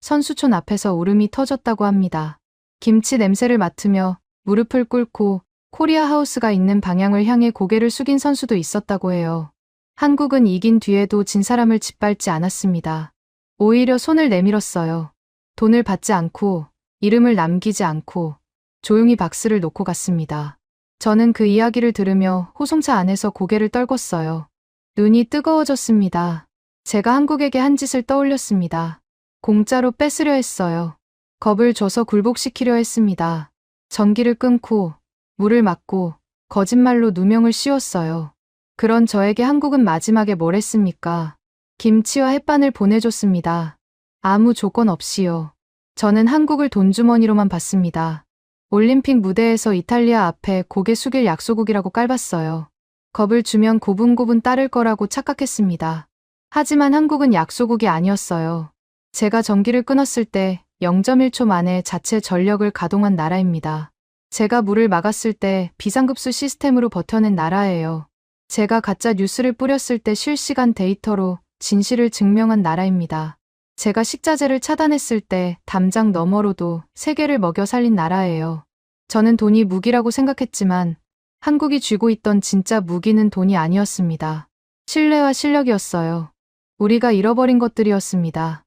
C: 선수촌 앞에서 울음이 터졌다고 합니다. 김치 냄새를 맡으며 무릎을 꿇고 코리아 하우스가 있는 방향을 향해 고개를 숙인 선수도 있었다고 해요. 한국은 이긴 뒤에도 진 사람을 짓밟지 않았습니다. 오히려 손을 내밀었어요. 돈을 받지 않고 이름을 남기지 않고 조용히 박스를 놓고 갔습니다. 저는 그 이야기를 들으며 호송차 안에서 고개를 떨궜어요. 눈이 뜨거워졌습니다. 제가 한국에게 한 짓을 떠올렸습니다. 공짜로 뺏으려 했어요. 겁을 줘서 굴복시키려 했습니다. 전기를 끊고 물을 막고 거짓말로 누명을 씌웠어요. 그런 저에게 한국은 마지막에 뭘 했습니까? 김치와 햇반을 보내줬습니다. 아무 조건 없이요. 저는 한국을 돈주머니로만 봤습니다. 올림픽 무대에서 이탈리아 앞에 고개 숙일 약소국이라고 깔봤어요. 겁을 주면 고분고분 따를 거라고 착각했습니다. 하지만 한국은 약소국이 아니었어요. 제가 전기를 끊었을 때 0.1초 만에 자체 전력을 가동한 나라입니다. 제가 물을 막았을 때 비상급수 시스템으로 버텨낸 나라예요. 제가 가짜 뉴스를 뿌렸을 때 실시간 데이터로 진실을 증명한 나라입니다. 제가 식자재를 차단했을 때 담장 너머로도 세계를 먹여 살린 나라예요. 저는 돈이 무기라고 생각했지만 한국이 쥐고 있던 진짜 무기는 돈이 아니었습니다. 신뢰와 실력이었어요. 우리가 잃어버린 것들이었습니다.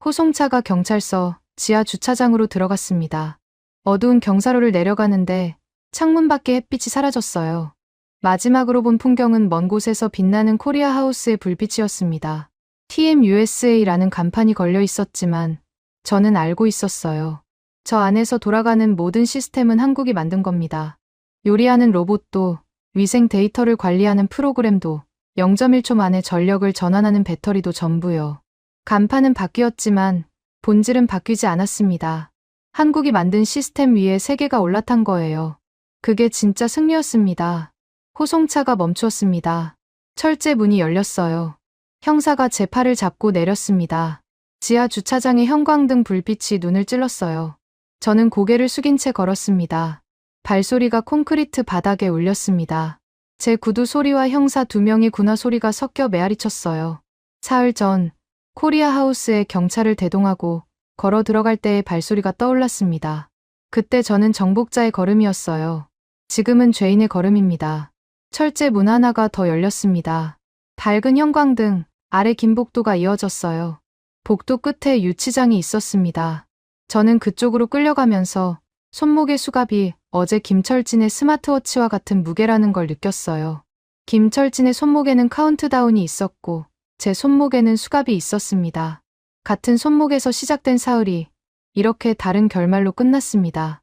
C: 호송차가 경찰서 지하 주차장으로 들어갔습니다. 어두운 경사로를 내려가는데 창문 밖에 햇빛이 사라졌어요. 마지막으로 본 풍경은 먼 곳에서 빛나는 코리아 하우스의 불빛이었습니다. TMUSA라는 간판이 걸려 있었지만 저는 알고 있었어요. 저 안에서 돌아가는 모든 시스템은 한국이 만든 겁니다. 요리하는 로봇도, 위생 데이터를 관리하는 프로그램도, 0.1초 만에 전력을 전환하는 배터리도 전부요. 간판은 바뀌었지만 본질은 바뀌지 않았습니다. 한국이 만든 시스템 위에 세계가 올라탄 거예요. 그게 진짜 승리였습니다. 호송차가 멈추었습니다. 철제 문이 열렸어요. 형사가 제 팔을 잡고 내렸습니다. 지하 주차장의 형광등 불빛이 눈을 찔렀어요. 저는 고개를 숙인 채 걸었습니다. 발소리가 콘크리트 바닥에 울렸습니다. 제 구두 소리와 형사 2명의 군화 소리가 섞여 메아리쳤어요. 사흘 전 코리아 하우스에 경찰을 대동하고 걸어 들어갈 때의 발소리가 떠올랐습니다. 그때 저는 정복자의 걸음이었어요. 지금은 죄인의 걸음입니다. 철제 문 하나가 더 열렸습니다. 밝은 형광등 아래 긴 복도가 이어졌어요. 복도 끝에 유치장이 있었습니다. 저는 그쪽으로 끌려가면서 손목의 수갑이 어제 김철진의 스마트워치와 같은 무게라는 걸 느꼈어요. 김철진의 손목에는 카운트다운이 있었고 제 손목에는 수갑이 있었습니다. 같은 손목에서 시작된 사흘이 이렇게 다른 결말로 끝났습니다.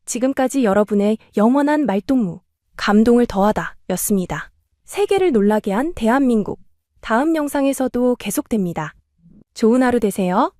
D: 지금까지 여러분의 영원한 말동무, 감동을 더하다 였습니다. 세계를 놀라게 한 대한민국. 다음 영상에서도 계속됩니다. 좋은 하루 되세요.